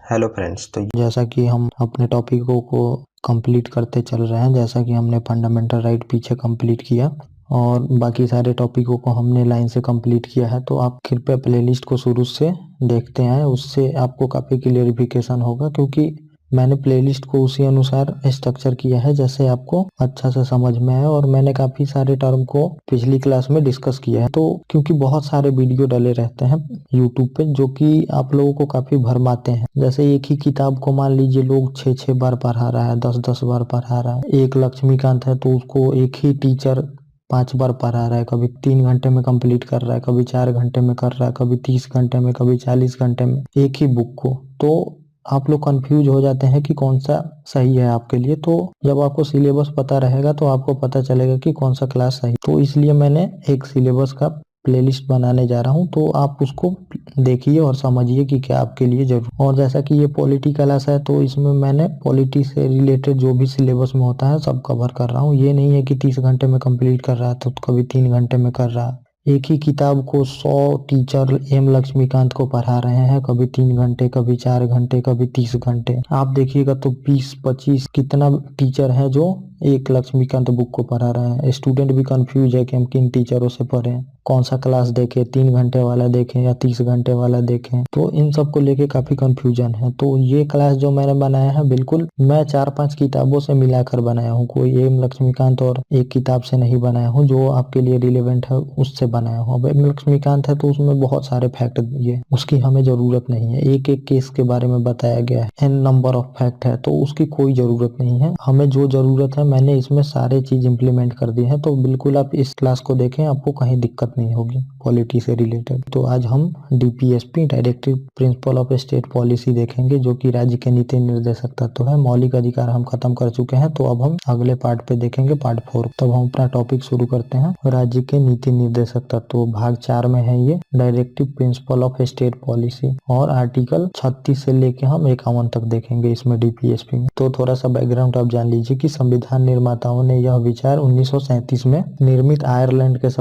Hello friends. तो जैसा कि हम अपने टॉपिकों को कंप्लीट करते चल रहे हैं, जैसा कि हमने फंडामेंटल राइट पीछे कंप्लीट किया और बाकी सारे टॉपिकों को हमने लाइन से कंप्लीट किया है, तो आप कृपया प्लेलिस्ट को शुरू से देखते हैं, उससे आपको काफ़ी क्लियरिफिकेशन होगा, क्योंकि मैंने प्लेलिस्ट को उसी अनुसार स्ट्रक्चर किया है जैसे आपको अच्छा से समझ में आए। और मैंने काफ़ी सारे टर्म को पिछली क्लास में डिस्कस किया है, तो क्योंकि बहुत सारे वीडियो डले रहते हैं यूट्यूब पे जो कि आप लोगों को काफ़ी भरमाते हैं। जैसे एक ही किताब को मान लीजिए लोग 6-6 बार पढ़ा रहा है, 10-10 बार पढ़ा रहा है। एक लक्ष्मीकांत है तो उसको एक ही टीचर 5 बार पढ़ा रहा है, कभी 3 घंटे में कंप्लीट कर रहा है, कभी 4 घंटे में कर रहा है, कभी 30 घंटे में, कभी 40 घंटे में, एक ही बुक को। तो आप लोग कंफ्यूज हो जाते हैं कि कौन सा सही है आपके लिए। तो जब आपको सिलेबस पता रहेगा तो आपको पता चलेगा कि कौन सा क्लास सही। तो इसलिए मैंने एक सिलेबस का प्लेलिस्ट बनाने जा रहा हूं, तो आप उसको देखिए और समझिए कि क्या आपके लिए जरूर। और जैसा कि ये पॉलिटी क्लास है, तो इसमें मैंने पॉलिटी से रिलेटेड जो भी सिलेबस में होता है सब कवर कर रहा हूँ। ये नहीं है कि 30 घंटे में कंप्लीट कर रहा है तो कभी 3 घंटे में कर रहा है। एक ही किताब को 100 टीचर एम लक्ष्मीकांत को पढ़ा रहे हैं, कभी 3 घंटे, कभी 4 घंटे, कभी 30 घंटे। आप देखिएगा तो 20-25 कितना टीचर है जो एक लक्ष्मीकांत बुक को पढ़ा रहे हैं। स्टूडेंट भी कंफ्यूज है कि हम किन टीचरों से पढ़ें, कौन सा क्लास देखें, 3 घंटे वाला देखें या 30 घंटे वाला देखें। तो इन सब को लेके काफी कंफ्यूजन है। तो ये क्लास जो मैंने बनाया है बिल्कुल मैं 4-5 किताबों से मिलाकर बनाया हूँ, कोई एम लक्ष्मीकांत और एक किताब से नहीं बनाया हूँ। जो आपके लिए रिलेवेंट है उससे बनाया हूँ। अब एम लक्ष्मीकांत है तो उसमें बहुत सारे फैक्ट दिए, उसकी हमें जरूरत नहीं है। एक एक केस के बारे में बताया गया है, एन नंबर ऑफ फैक्ट है, तो उसकी कोई जरूरत नहीं है। हमें जो जरूरत है मैंने इसमें सारे चीज इंप्लीमेंट कर दी है। तो बिल्कुल आप इस क्लास को देखें, आपको कहीं दिक्कत नहीं होगी पॉलिटी से रिलेटेड। तो आज हम DPSP directive principle of state policy देखेंगे, जो कि राज्य के नीति निर्देशक तत्व है। मौलिक अधिकार हम खत्म कर चुके हैं, तो अब हम अगले पार्ट पे देखेंगे, पार्ट 4। तब हम अपना टॉपिक शुरू करते हैं। राज्य के नीति निर्देशक तत्व भाग 4 में है ये directive principle of state policy, और आर्टिकल 36 से लेके हम 51 तक देखेंगे इसमें डीपीएसपी में। तो थोड़ा सा बैकग्राउंड आप जान लीजिए कि संविधान निर्माताओं ने यह विचार 1937 में निर्मित आयरलैंड के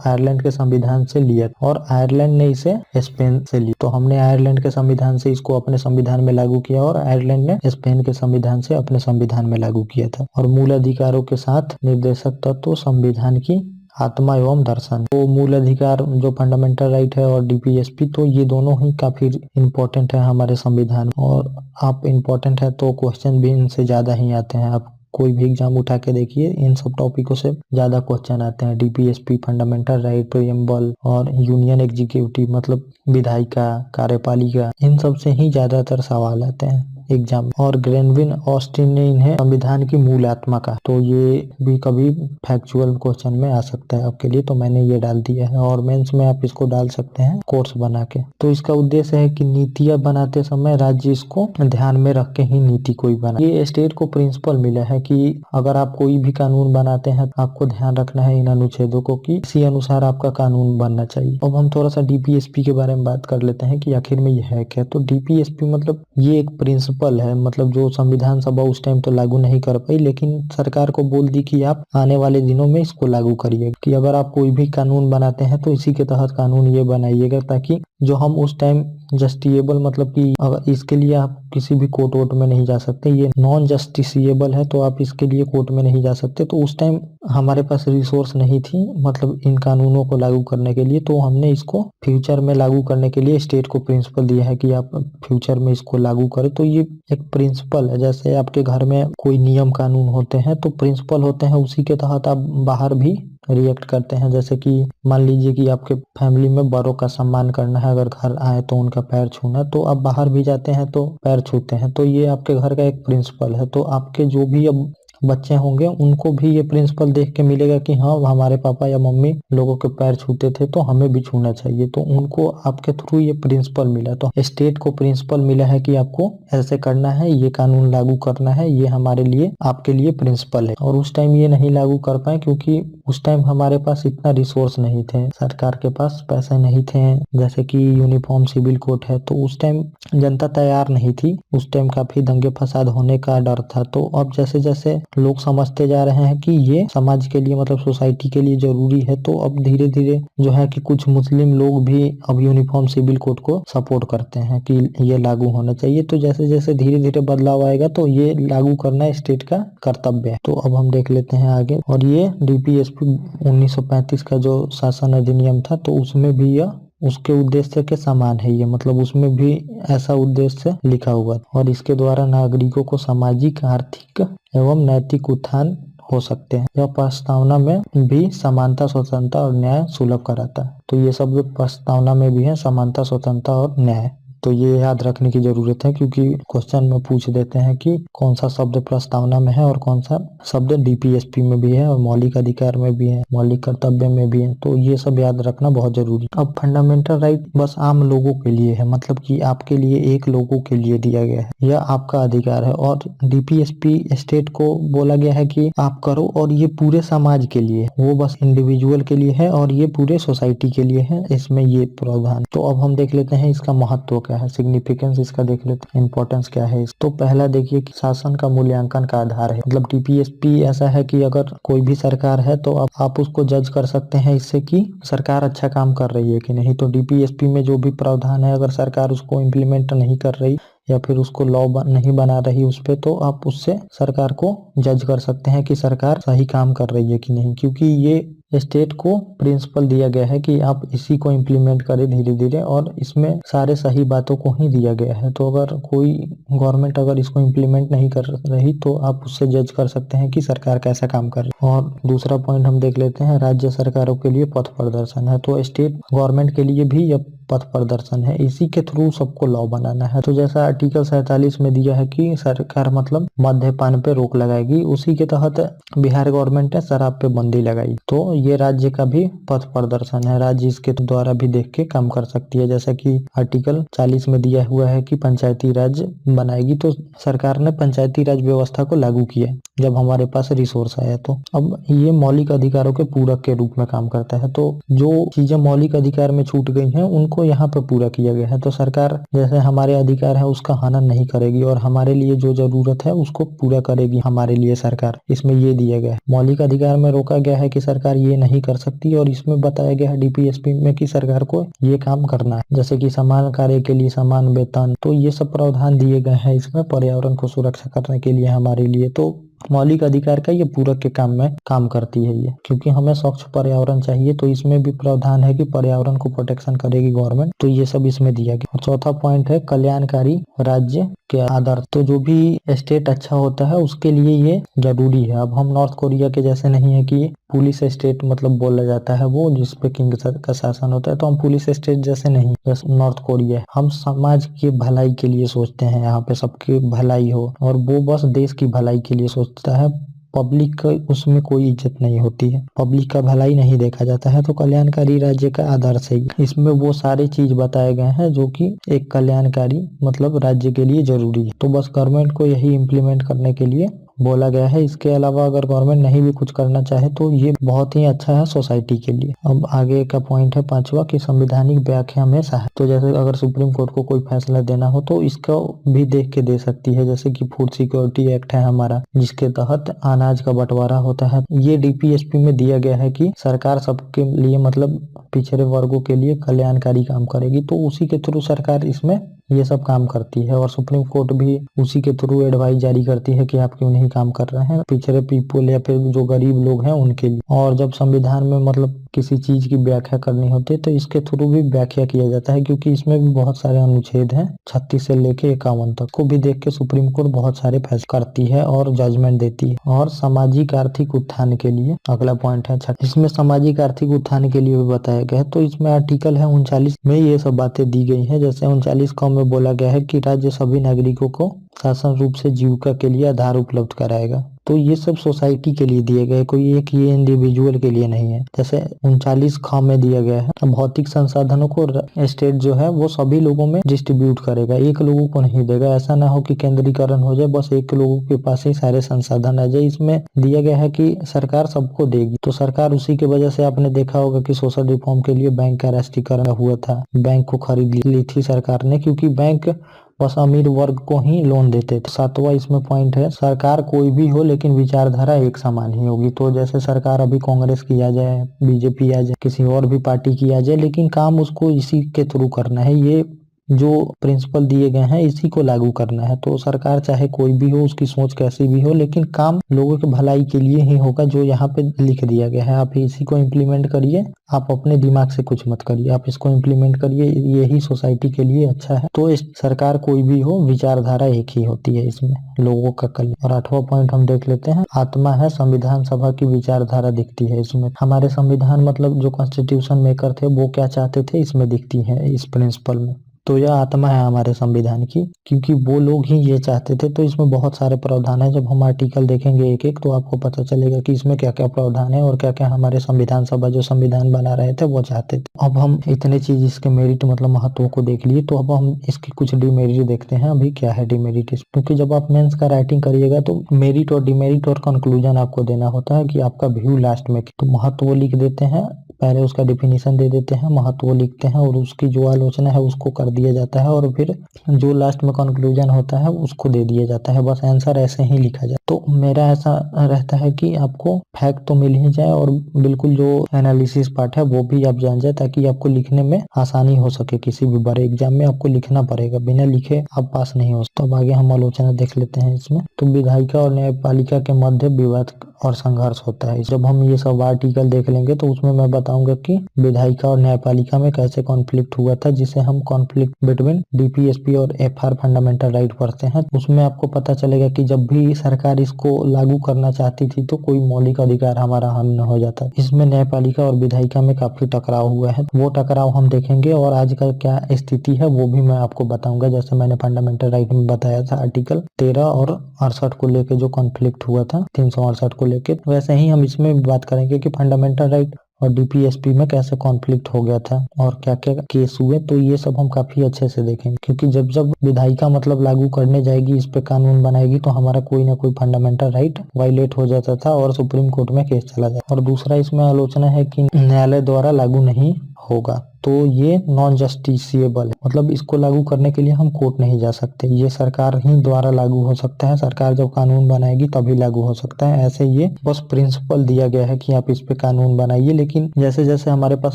आयरलैंड के संविधान से लिया, और आयरलैंड ने इसे स्पेन से लिया। तो हमने आयरलैंड के संविधान से इसको अपने संविधान में लागू किया, और आयरलैंड ने स्पेन के संविधान से अपने संविधान में लागू किया था। और मूल अधिकारों के साथ निर्देशक तत्व संविधान की आत्मा एवं दर्शन। तो मूल अधिकार जो फंडामेंटल राइट है और डीपीएसपी, तो ये दोनों ही काफी इम्पोर्टेंट है हमारे संविधान। और आप इम्पोर्टेंट है तो क्वेश्चन भी इनसे ज्यादा ही आते हैं। आप कोई भी एग्जाम उठा के देखिए, इन सब टॉपिकों से ज्यादा क्वेश्चन आते हैं। डीपीएसपी, फंडामेंटल राइट, प्रीएम्बल और यूनियन एग्जीक्यूटिव मतलब विधायिका, कार्यपालिका, इन सब से ही ज्यादातर सवाल आते हैं एग्जाम। और ग्रेनविन ऑस्टिन ने इन्हें संविधान की मूल आत्मा का, तो ये भी कभी फैक्चुअल क्वेश्चन में आ सकता है आपके लिए, तो मैंने ये डाल दिया है। और मेंस में आप इसको डाल सकते हैं कोर्स बना के। तो इसका उद्देश्य है कि नीतियां बनाते समय राज्य इसको ध्यान में रख के ही नीति कोई बना। ये स्टेट को प्रिंसिपल मिला है कि अगर आप कोई भी कानून बनाते हैं तो आपको ध्यान रखना है इन अनुच्छेदों को, कि इसी अनुसार आपका कानून बनना चाहिए। अब हम थोड़ा सा डीपीएसपी के बारे में बात कर लेते हैं कि आखिर में यह है क्या। तो डीपीएसपी मतलब ये एक प्रिंसिपल है, मतलब जो संविधान सभा उस टाइम तो लागू नहीं कर पाई, लेकिन सरकार को बोल दी कि आप आने वाले दिनों में इसको लागू करिए, कि अगर आप कोई भी कानून बनाते हैं तो इसी के तहत कानून ये बनाइएगा, ताकि जो हम उस टाइम जस्टिएबल मतलब कि अगर इसके लिए आप किसी भी कोर्ट वोट में नहीं जा सकते, ये नॉन जस्टिसिएबल है, तो आप इसके लिए कोर्ट में नहीं जा सकते। तो उस टाइम हमारे पास रिसोर्स नहीं थी मतलब इन कानूनों को लागू करने के लिए, तो हमने इसको फ्यूचर में लागू करने के लिए स्टेट को प्रिंसिपल दिया है कि आप फ्यूचर में इसको लागू करें। तो ये एक प्रिंसिपल है। जैसे आपके घर में कोई नियम कानून होते हैं तो प्रिंसिपल होते हैं, उसी के तहत आप बाहर भी रिएक्ट करते हैं। जैसे कि मान लीजिए कि आपके फैमिली में बड़ों का सम्मान करना है, अगर घर आए तो उनका पैर छूना, तो आप बाहर भी जाते हैं तो पैर छूते हैं। तो ये आपके घर का एक प्रिंसिपल है। तो आपके जो भी अब बच्चे होंगे उनको भी ये प्रिंसिपल देख के मिलेगा कि हाँ हमारे पापा या मम्मी लोगों के पैर छूते थे तो हमें भी छूना चाहिए। तो उनको आपके थ्रू ये प्रिंसिपल मिला। तो स्टेट को प्रिंसिपल मिला है कि आपको ऐसे करना है, ये कानून लागू करना है, ये हमारे लिए आपके लिए प्रिंसिपल है। और उस टाइम ये नहीं लागू कर पाए क्योंकि उस टाइम हमारे पास इतना रिसोर्स नहीं थे, सरकार के पास पैसे नहीं थे, जैसे कि यूनिफॉर्म सिविल कोड है, तो उस टाइम जनता तैयार नहीं थी, उस टाइम काफी दंगे फसाद होने का डर था। तो अब जैसे जैसे लोग समझते जा रहे हैं कि ये समाज के लिए मतलब सोसाइटी के लिए जरूरी है, तो अब धीरे धीरे जो है कि कुछ मुस्लिम लोग भी अब यूनिफॉर्म सिविल कोड को सपोर्ट करते हैं कि ये लागू होना चाहिए। तो जैसे जैसे धीरे धीरे बदलाव आएगा तो ये लागू करना स्टेट का कर्तव्य है। तो अब हम देख लेते हैं आगे। और ये डीपीएसपी 1935 का जो शासन अधिनियम था, तो उसमें भी यह उसके उद्देश्य के समान है, ये मतलब उसमें भी ऐसा उद्देश्य लिखा हुआ और इसके द्वारा नागरिकों को सामाजिक, आर्थिक एवं नैतिक उत्थान हो सकते हैं। यह प्रस्तावना में भी समानता, स्वतंत्रता और न्याय सुलभ कराता है। तो ये सब प्रस्तावना में भी है, समानता, स्वतंत्रता और न्याय। तो ये याद रखने की जरूरत है, क्योंकि क्वेश्चन में पूछ देते हैं कि कौन सा शब्द प्रस्तावना में है और कौन सा शब्द डीपीएसपी में भी है और मौलिक अधिकार में भी है, मौलिक कर्तव्य में भी है। तो ये सब याद रखना बहुत जरूरी। अब फंडामेंटल राइट बस आम लोगों के लिए है, मतलब कि आपके लिए, एक लोगों के लिए दिया गया है, यह आपका अधिकार है। और डीपीएसपी स्टेट को बोला गया है कि आप करो, और ये पूरे समाज के लिए, वो बस इंडिविजुअल के लिए है और ये पूरे सोसाइटी के लिए है, इसमें ये प्रावधान। तो अब हम देख लेते हैं इसका महत्व क्या है, सिग्निफिकेंस इसका देख लेते हैं, इंपॉर्टेंस क्या है। तो पहला देखिए कि शासन का मूल्यांकन का आधार है। मतलब डीपीएसपी ऐसा है कि अगर कोई भी सरकार है तो आप उसको जज कर सकते हैं इससे कि सरकार अच्छा काम कर रही है कि नहीं। तो डीपीएसपी में जो भी प्रावधान है, अगर सरकार उसको इम्प्लीमेंट नहीं कर रही या फिर उसको लॉ नहीं बना रही उस पे, तो आप उससे सरकार को जज कर सकते हैं कि सरकार सही काम कर रही है कि नहीं, क्योंकि ये स्टेट को प्रिंसिपल दिया गया है कि आप इसी को इम्प्लीमेंट करें धीरे धीरे, और इसमें सारे सही बातों को ही दिया गया है। तो अगर कोई गवर्नमेंट अगर इसको इम्प्लीमेंट नहीं कर रही तो आप उससे जज कर सकते हैं कि सरकार कैसा काम कर रही है। और दूसरा पॉइंट हम देख लेते हैं, राज्य सरकारों के लिए पथ प्रदर्शन है। तो स्टेट गवर्नमेंट के लिए भी यह पथ प्रदर्शन है, इसी के थ्रू सबको लॉ बनाना है। तो जैसा आर्टिकल 47 में दिया है कि सरकार मतलब मद्यपान पे रोक लगाएगी, उसी के तहत बिहार गवर्नमेंट ने शराब पे बंदी लगाई। तो ये राज्य का भी पथ प्रदर्शन है, राज्य इसके द्वारा भी देख के काम कर सकती है। जैसा कि आर्टिकल 40 में दिया हुआ है कि पंचायती राज बनाएगी, तो सरकार ने पंचायती राज व्यवस्था को लागू किया जब हमारे पास रिसोर्स आया। तो अब ये मौलिक अधिकारों के पूरक के रूप में काम करता है। तो जो चीजें मौलिक अधिकार में छूट गई हैं उनको यहाँ पे पूरा किया गया है। तो सरकार जैसे हमारे अधिकार है उसका हनन नहीं करेगी और हमारे लिए जो जरूरत है उसको पूरा करेगी हमारे लिए सरकार, इसमें ये दिया गया है। मौलिक अधिकार में रोका गया है कि सरकार ये नहीं कर सकती, और इसमें बताया गया है डीपीएसपी में कि सरकार को ये काम करना है, जैसे कि समान कार्य के लिए समान वेतन। तो ये सब प्रावधान दिए गए हैं इसमें पर्यावरण को सुरक्षा करने के लिए हमारे लिए। तो मौलिक अधिकार का ये पूरक के काम में काम करती है ये, क्योंकि हमें स्वच्छ पर्यावरण चाहिए, तो इसमें भी प्रावधान है कि पर्यावरण को प्रोटेक्शन करेगी गवर्नमेंट। तो ये सब इसमें दिया गया। और चौथा पॉइंट है कल्याणकारी राज्य के आधार। तो जो भी स्टेट अच्छा होता है उसके लिए ये जरूरी है। अब हम नॉर्थ कोरिया के जैसे नहीं है कि पुलिस स्टेट मतलब बोला जाता है वो, जिसपे किंग का शासन होता है। तो हम पुलिस स्टेट जैसे नहीं, जैसे नॉर्थ कोरिया है, हम समाज के भलाई के लिए सोचते हैं, यहाँ पे सबकी भलाई हो, और वो बस देश की भलाई के लिए सोचता है। पब्लिक का उसमें कोई इज्जत नहीं होती है, पब्लिक का भलाई नहीं देखा जाता है। तो कल्याणकारी राज्य का आदर्श है, इसमें वो सारी चीज बताए गए हैं जो कि एक कल्याणकारी मतलब राज्य के लिए जरूरी है। तो बस गवर्नमेंट को यही इम्प्लीमेंट करने के लिए बोला गया है। इसके अलावा अगर गवर्नमेंट नहीं भी कुछ करना चाहे तो ये बहुत ही अच्छा है सोसाइटी के लिए। अब आगे का पॉइंट है पांचवा कि संवैधानिक व्याख्या में सहायता। तो जैसे अगर सुप्रीम कोर्ट को कोई फैसला देना हो तो इसको भी देख के दे सकती है, जैसे कि फूड सिक्योरिटी एक्ट है हमारा, जिसके तहत अनाज का बंटवारा होता है। ये डीपीएसपी में दिया गया है कि सरकार सबके लिए मतलब पिछड़े वर्गों के लिए कल्याणकारी काम करेगी, तो उसी के थ्रू सरकार इसमें ये सब काम करती है। और सुप्रीम कोर्ट भी उसी के थ्रू एडवाइस जारी करती है कि आप क्यों नहीं काम कर रहे हैं पिछड़े पीपल या फिर जो गरीब लोग हैं उनके लिए। और जब संविधान में मतलब किसी चीज की व्याख्या करनी होती है तो इसके थ्रू भी व्याख्या किया जाता है, क्योंकि इसमें भी बहुत सारे अनुच्छेद हैं 36 से लेके 51 तक, को भी देख के सुप्रीम कोर्ट बहुत सारे फैसले करती है और जजमेंट देती है। और सामाजिक आर्थिक उत्थान के लिए अगला पॉइंट है इसमें सामाजिक आर्थिक उत्थान के लिए भी बताया गया है। तो इसमें आर्टिकल है 39 में ये सब बातें दी गई है। जैसे 39 क में बोला गया है कि राज्य सभी नागरिकों को शासन रूप से जीविका के लिए आधार उपलब्ध कराएगा। तो ये सब सोसाइटी के लिए दिए गए, कोई एक ये इंडिविजुअल के लिए नहीं है। जैसे 39 ख में दिया गया है, भौतिक संसाधनों को स्टेट जो है वो सभी लोगों में डिस्ट्रीब्यूट करेगा, एक लोगों को नहीं देगा। ऐसा ना हो कि केंद्रीकरण हो जाए, बस एक लोगों के पास ही सारे संसाधन आ जाए। इसमें दिया गया है कि सरकार सबको देगी, तो सरकार उसी की वजह से आपने देखा होगा कि सोशल रिफॉर्म के लिए बैंक का राष्ट्रीयकरण हुआ था, बैंक को खरीद ली थी सरकार ने, क्योंकि बैंक बस अमीर वर्ग को ही लोन देते थे। सातवां इसमें पॉइंट है, सरकार कोई भी हो लेकिन विचारधारा एक समान ही होगी। तो जैसे सरकार अभी कांग्रेस की आ जाए, बीजेपी आ जाए, किसी और भी पार्टी की आ जाए, लेकिन काम उसको इसी के थ्रू करना है। ये जो प्रिंसिपल दिए गए हैं इसी को लागू करना है। तो सरकार चाहे कोई भी हो, उसकी सोच कैसी भी हो, लेकिन काम लोगों की भलाई के लिए ही होगा, जो यहाँ पे लिख दिया गया है। आप इसी को इम्प्लीमेंट करिए, आप अपने दिमाग से कुछ मत करिए, आप इसको इम्प्लीमेंट करिए, यही सोसाइटी के लिए अच्छा है। तो इस सरकार कोई भी हो, विचारधारा एक ही होती है इसमें, लोगों का कल्याण। और 8वां पॉइंट हम देख लेते हैं, आत्मा है संविधान सभा की विचारधारा दिखती है इसमें। हमारे संविधान मतलब जो कॉन्स्टिट्यूशन मेकर थे वो क्या चाहते थे इसमें दिखती है, इस प्रिंसिपल में। तो यह आत्मा है हमारे संविधान की, क्योंकि वो लोग ही ये चाहते थे। तो इसमें बहुत सारे प्रावधान है, जब हम आर्टिकल देखेंगे एक एक तो आपको पता चलेगा कि इसमें क्या क्या प्रावधान है और क्या क्या हमारे संविधान सभा जो संविधान बना रहे थे वो चाहते थे। अब हम इतने चीज इसके मेरिट मतलब महत्व को देख लिए, तो अब हम इसके कुछ डिमेरिट देखते हैं। अभी क्या है डिमेरिट, क्योंकि जब आप मेंस का राइटिंग करिएगा तो मेरिट और डिमेरिट और कंक्लूजन आपको देना होता है कि आपका व्यू लास्ट में। तो महत्व लिख देते हैं, पहले उसका डिफिनीशन दे देते हैं, महत्व लिखते हैं और उसकी जो आलोचना है उसको कर दिया जाता है, और फिर जो लास्ट में कंक्लूजन होता है उसको दे दिया जाता है। बस आंसर ऐसे ही लिखा जाए। तो मेरा ऐसा रहता है कि आपको फैक्ट तो मिल ही जाए और बिल्कुल जो एनालिसिस पार्ट है वो भी आप जान जाए, ताकि आपको लिखने में आसानी हो सके। किसी भी बड़े एग्जाम में आपको लिखना पड़ेगा, बिना लिखे आप पास नहीं हो। तो अब आगे हम आलोचना देख लेते हैं इसमें। तो विधायिका और न्यायपालिका के मध्य विवाद और संघर्ष होता है। जब हम ये सब आर्टिकल देख लेंगे तो उसमें मैं बताऊंगा कि विधायिका और न्यायपालिका में कैसे कॉन्फ्लिक्ट हुआ था, जिसे हम कॉन्फ्लिक्ट बिटवीन डीपीएसपी और एफआर फंडामेंटल राइट पढ़ते हैं। उसमें आपको पता चलेगा कि जब भी सरकार इसको लागू करना चाहती थी तो कोई मौलिक अधिकार हमारा हनन हो जाता। इसमें न्यायपालिका और विधायिका में काफी टकराव हुआ है, वो टकराव हम देखेंगे और आज का क्या स्थिति है वो भी मैं आपको बताऊंगा। जैसे मैंने फंडामेंटल राइट में बताया था आर्टिकल 13 और 68 को लेके जो कॉन्फ्लिक्ट हुआ था 368 को लेके, वैसे ही हम इसमें भी बात करेंगे कि फंडामेंटल राइट और डीपीएसपी में कैसे कॉन्फ्लिक्ट हो गया था और क्या क्या केस हुए। तो ये सब हम काफी अच्छे से देखेंगे, क्योंकि जब जब विधायिका मतलब लागू करने जाएगी, इस पे कानून बनाएगी, तो हमारा कोई ना कोई फंडामेंटल राइट वायलेट हो जाता था और सुप्रीम कोर्ट में केस चला जाता। और दूसरा इसमें आलोचना है कि न्यायालय द्वारा लागू नहीं होगा, तो ये नॉन जस्टिसिएबल है, मतलब इसको लागू करने के लिए हम कोर्ट नहीं जा सकते, ये सरकार ही द्वारा लागू हो सकता है। सरकार जब कानून बनाएगी तभी लागू हो सकता है। ऐसे ये बस प्रिंसिपल दिया गया है कि आप इस पे कानून बनाइए, लेकिन जैसे जैसे हमारे पास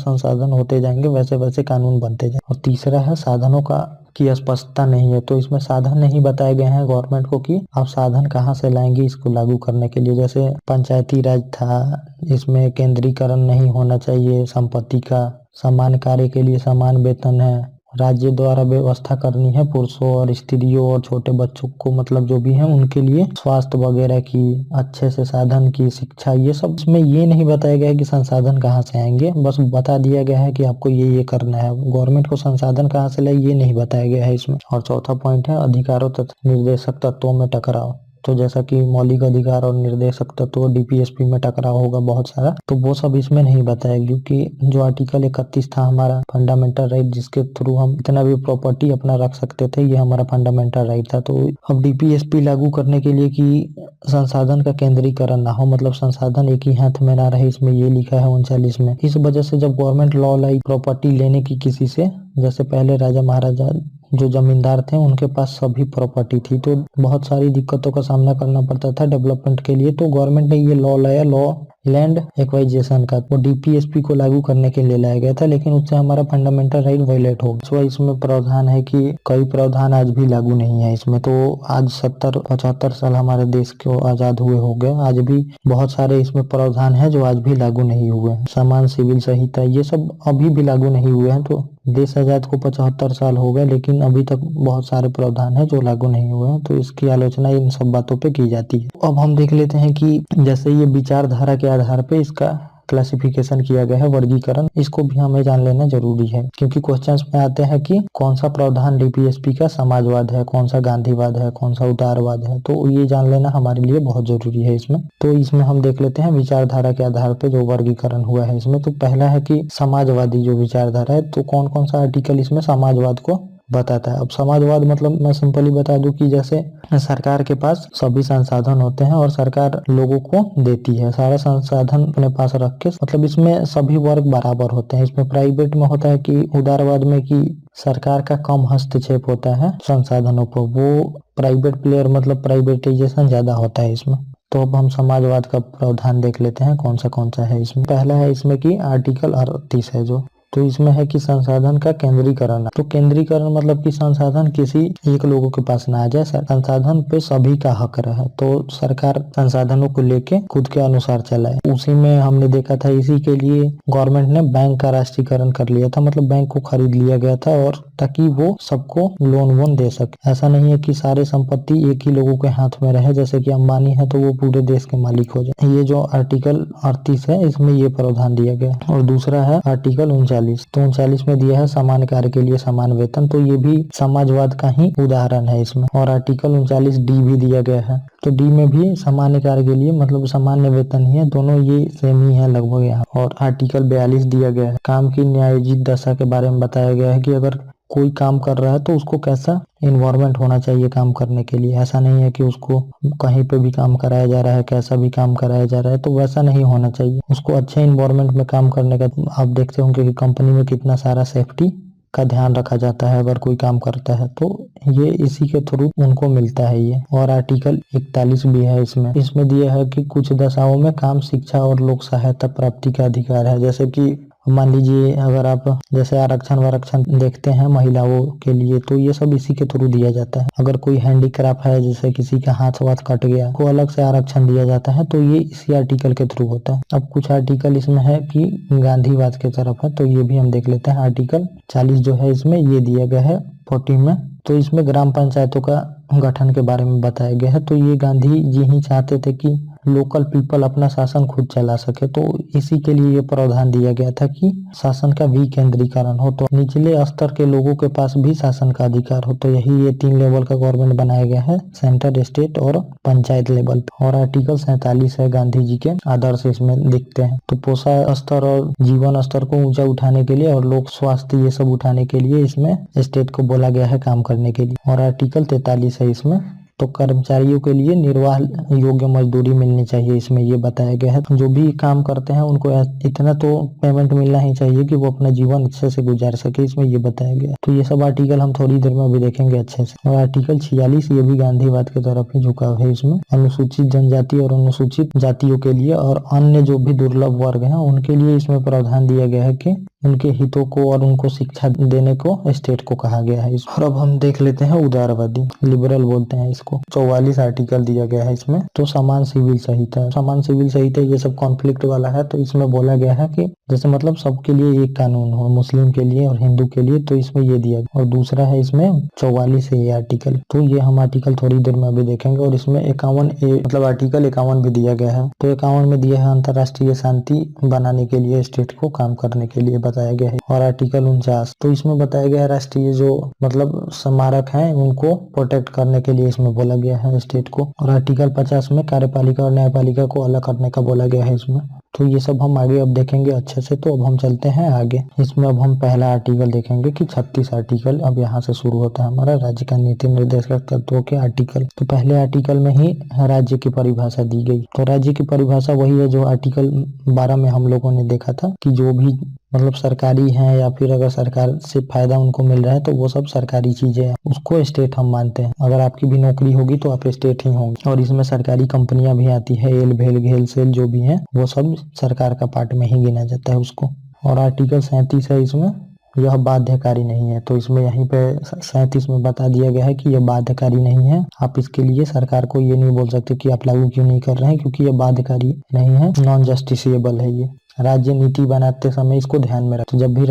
संसाधन होते जाएंगे वैसे वैसे कानून बनते जाएंगे। और तीसरा है साधनों का की स्पष्टता नहीं है। तो इसमें साधन नहीं बताए गए हैं गवर्नमेंट को कि आप साधन कहाँ से लाएंगे इसको लागू करने के लिए। जैसे पंचायती राज था, इसमें केंद्रीकरण नहीं होना चाहिए, संपत्ति का समान कार्य के लिए समान वेतन है, राज्य द्वारा व्यवस्था करनी है पुरुषों और स्त्रियों और छोटे बच्चों को मतलब जो भी है उनके लिए स्वास्थ्य वगैरह की, अच्छे से साधन की, शिक्षा, ये सब। इसमें ये नहीं बताया गया है कि संसाधन कहाँ से आएंगे, बस बता दिया गया है कि आपको ये करना है। गवर्नमेंट को संसाधन कहाँ से लाए ये नहीं बताया गया है इसमें। और चौथा पॉइंट है अधिकारों तथा निर्देशक तत्वों में टकराव। तो जैसा कि मौलिक अधिकार और निर्देशक तत्व डीपीएसपी में टकराव होगा बहुत सारा, तो वो सब इसमें नहीं बताया, क्योंकि जो आर्टिकल 31 था हमारा फंडामेंटल राइट, जिसके थ्रू हम इतना भी प्रॉपर्टी अपना रख सकते थे, ये हमारा फंडामेंटल राइट था। तो अब डीपीएसपी लागू करने के लिए कि संसाधन का केंद्रीकरण ना हो, मतलब संसाधन एक ही हाथ में ना रहे, इसमें ये लिखा है 39 में। इस वजह से जब गवर्नमेंट लॉ लाई प्रॉपर्टी लेने की किसी से, जैसे पहले राजा महाराजा जो जमींदार थे उनके पास सभी प्रॉपर्टी थी, तो बहुत सारी दिक्कतों का सामना करना पड़ता था डेवलपमेंट के लिए। तो गवर्नमेंट ने ये लॉ लाया, लॉ लैंड एक्वाइजेशन का, वो डीपीएसपी को लागू करने के लिए लाया गया था, लेकिन उससे हमारा फंडामेंटल राइट वायलेट हो गया। इसमें प्रावधान है कि कई प्रावधान आज भी लागू नहीं है इसमें। तो आज 70-75 साल हमारे देश को आजाद हुए हो गए, आज भी बहुत सारे इसमें प्रावधान है जो आज भी लागू नहीं हुए हैं। समान सिविल संहिता, ये सब अभी भी लागू नहीं हुए हैं। तो देश आजाद को 75 साल हो गए, लेकिन अभी तक बहुत सारे प्रावधान है जो लागू नहीं हुए हैं। तो इसकी आलोचना इन सब बातों पे की जाती है। अब हम देख लेते हैं कि जैसे ये विचारधारा के आधार पे इसका क्लासिफिकेशन किया गया है, वर्गीकरण, इसको भी हमें जान लेना जरूरी है, क्योंकि क्वेश्चंस में आते हैं कि कौन सा प्रावधान डीपीएसपी का समाजवाद है, कौन सा गांधीवाद है, कौन सा उदारवाद है, तो ये जान लेना हमारे लिए बहुत जरूरी है इसमें। तो इसमें हम देख लेते हैं विचारधारा के आधार पे जो वर्गीकरण हुआ है इसमें। तो पहला है कि समाजवादी जो विचारधारा है, तो कौन कौन सा आर्टिकल इसमें समाजवाद को बताता है। अब समाजवाद मतलब मैं सिंपली बता दूं कि जैसे सरकार के पास सभी संसाधन होते हैं और सरकार लोगों को देती है, सारा संसाधन अपने पास रख के, मतलब इसमें सभी वर्ग बराबर होते हैं। इसमें प्राइवेट में होता है कि उदारवाद में कि सरकार का कम हस्तक्षेप होता है संसाधनों पर, वो प्राइवेट प्लेयर मतलब प्राइवेटाइजेशन ज्यादा होता है इसमें। तो अब हम समाजवाद का प्रावधान देख लेते हैं कौन सा है इसमें। पहला है इसमें कि आर्टिकल 38 है जो, तो इसमें है कि संसाधन का केंद्रीकरण। तो केंद्रीकरण मतलब कि संसाधन किसी एक लोगों के पास ना आ जाए, संसाधन पे सभी का हक रहे, तो सरकार संसाधनों को लेके खुद के अनुसार चलाए। उसी में हमने देखा था, इसी के लिए गवर्नमेंट ने बैंक का राष्ट्रीयकरण कर लिया था, मतलब बैंक को खरीद लिया गया था, और ताकि वो सबको लोन वोन दे सके। ऐसा नहीं है कि सारे संपत्ति एक ही लोगों के हाथ में रहे, जैसे कि अंबानी है तो वो पूरे देश के मालिक हो जाए। ये जो आर्टिकल 38 है इसमें ये प्रावधान दिया गया। और दूसरा है आर्टिकल 39। तो 39 में दिया है समान कार्य के लिए समान वेतन, तो ये भी समाजवाद का ही उदाहरण है इसमें। और आर्टिकल 39 डी भी दिया गया है, तो डी में भी सामान्य कार्य के लिए मतलब सामान्य वेतन ही है, दोनों ये सेम ही है लगभग यहाँ। और आर्टिकल 42 दिया गया है, काम की न्यायोचित दशा के बारे में बताया गया है कि अगर कोई काम कर रहा है तो उसको कैसा इन्वायरमेंट होना चाहिए काम करने के लिए। ऐसा नहीं है कि उसको कहीं पे भी काम कराया जा रहा है, कैसा भी काम कराया जा रहा है, तो वैसा नहीं होना चाहिए। उसको अच्छे इन्वायरमेंट में काम करने का, आप देखते होंगे कि कंपनी में कितना सारा सेफ्टी का ध्यान रखा जाता है अगर कोई काम करता है, तो ये इसी के थ्रू उनको मिलता है ये। और आर्टिकल 41 भी है इसमें दिया है कि कुछ दशाओं में काम, शिक्षा और लोक सहायता प्राप्ति का अधिकार है। जैसे कि मान लीजिए अगर आप जैसे आरक्षण वारक्षण देखते हैं महिलाओं के लिए, तो ये सब इसी के थ्रू दिया जाता है। अगर कोई हैंडीक्राफ्ट है, जैसे किसी का हाथ वाथ कट गया, को अलग से आरक्षण दिया जाता है, तो ये इसी आर्टिकल के थ्रू होता है। अब कुछ आर्टिकल इसमें है कि गांधीवाद की तरफ है, तो ये भी हम देख लेते हैं। आर्टिकल 40 जो है इसमें ये दिया गया है 40 में, तो इसमें ग्राम पंचायतों का गठन के बारे में बताया गया है। तो ये गांधी जी ही चाहते थे कि लोकल पीपल अपना शासन खुद चला सके, तो इसी के लिए ये प्रावधान दिया गया था कि शासन का विकेंद्रीकरण हो, तो निचले स्तर के लोगों के पास भी शासन का अधिकार हो। तो यही ये 3 लेवल का गवर्नमेंट बनाया गया है, सेंटर, स्टेट और पंचायत लेवल पे। और आर्टिकल 47 है गांधी जी के आदर्श इसमें दिखते हैं। तो पोषण स्तर और जीवन स्तर को ऊंचा उठाने के लिए और लोक स्वास्थ्य ये सब उठाने के लिए इसमें स्टेट को बोला गया है काम करने के लिए। और आर्टिकल 43 है इसमें, तो कर्मचारियों के लिए निर्वाह योग्य मजदूरी मिलनी चाहिए, इसमें ये बताया गया है। जो भी काम करते हैं उनको इतना तो पेमेंट मिलना ही चाहिए कि वो अपना जीवन अच्छे से गुजार सके, इसमें ये बताया गया। तो ये सब आर्टिकल हम थोड़ी देर में अभी देखेंगे अच्छे से। और आर्टिकल 46 ये भी गांधीवाद की तरफ ही झुकाव है। इसमें अनुसूचित जनजाति और अनुसूचित जातियों के लिए और अन्य जो भी दुर्लभ वर्ग है उनके लिए इसमें प्रावधान दिया गया है कि उनके हितों को और उनको शिक्षा देने को स्टेट को कहा गया है। और अब हम देख लेते हैं उदारवादी, लिबरल बोलते हैं इसको। 44 आर्टिकल दिया गया है इसमें। तो समान सिविल संहिता, समान सिविल संहिता ये सब कॉन्फ्लिक्ट वाला है, तो इसमें बोला गया है कि जैसे मतलब सबके लिए एक कानून हो, मुस्लिम के लिए और हिंदू के लिए, तो इसमें ये दिया गया। और दूसरा है इसमें 44 है ये आर्टिकल, तो ये हम आर्टिकल थोड़ी देर में अभी देखेंगे। और इसमें 51 मतलब आर्टिकल 51 भी दिया गया है। तो 51 में दिया है अंतर्राष्ट्रीय शांति बनाने के लिए स्टेट को काम करने के लिए बताया गया है। और आर्टिकल 49, तो इसमें बताया गया है राष्ट्रीय जो मतलब स्मारक है उनको प्रोटेक्ट करने के लिए इसमें बोला गया है स्टेट को। और आर्टिकल 50 में कार्यपालिका और न्यायपालिका को अलग करने का बोला गया है इसमें। तो ये सब हम आगे अब देखेंगे अच्छे से। तो अब हम चलते हैं आगे। इसमें अब हम पहला आर्टिकल देखेंगे कि 36 आर्टिकल अब यहाँ से शुरू होता है हमारा राज्य का नीति निर्देशक तत्वों के आर्टिकल। तो पहले आर्टिकल में ही राज्य की परिभाषा दी गई। तो राज्य की परिभाषा वही है जो आर्टिकल 12 में हम लोगों ने देखा था कि जो भी मतलब सरकारी है या फिर अगर सरकार से फायदा उनको मिल रहा है तो वो सब सरकारी चीजें हैं, उसको स्टेट हम मानते हैं। अगर आपकी भी नौकरी होगी तो आप स्टेट ही होंगे। और इसमें सरकारी कंपनियां भी आती है, एल भेल घेल सेल जो भी है वो सब सरकार का पार्ट में ही गिना जाता है उसको। और आर्टिकल 37 है इसमें, यह बाध्यकारी नहीं है। तो इसमें यहीं पे 37 में बता दिया गया है कि यह बाध्यकारी नहीं है। आप इसके लिए सरकार को ये नहीं बोल सकते कि आप लागू क्यों नहीं कर रहे हैं, क्योंकि यह बाध्यकारी नहीं है, नॉन जस्टिसेबल है ये। राज्य नीति बनाते समय इसको ध्यान में रख, तो जब भी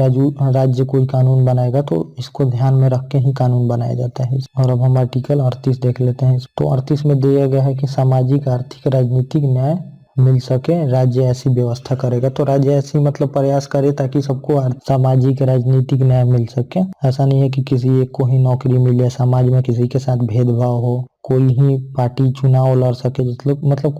राज्य कोई कानून बनाएगा तो इसको ध्यान में रख के ही कानून बनाया जाता है। और अब हम आर्टिकल 38 देख लेते हैं। तो 38 में दिया गया है कि सामाजिक, आर्थिक, राजनीतिक न्याय मिल सके, राज्य ऐसी व्यवस्था करेगा। तो राज्य ऐसी मतलब प्रयास करे ताकि सबको सामाजिक राजनीतिक न्याय मिल सके। ऐसा नहीं है कि किसी एक को ही नौकरी मिले, समाज में किसी के साथ भेदभाव हो, कोई ही पार्टी चुनाव लड़ सके, मतलब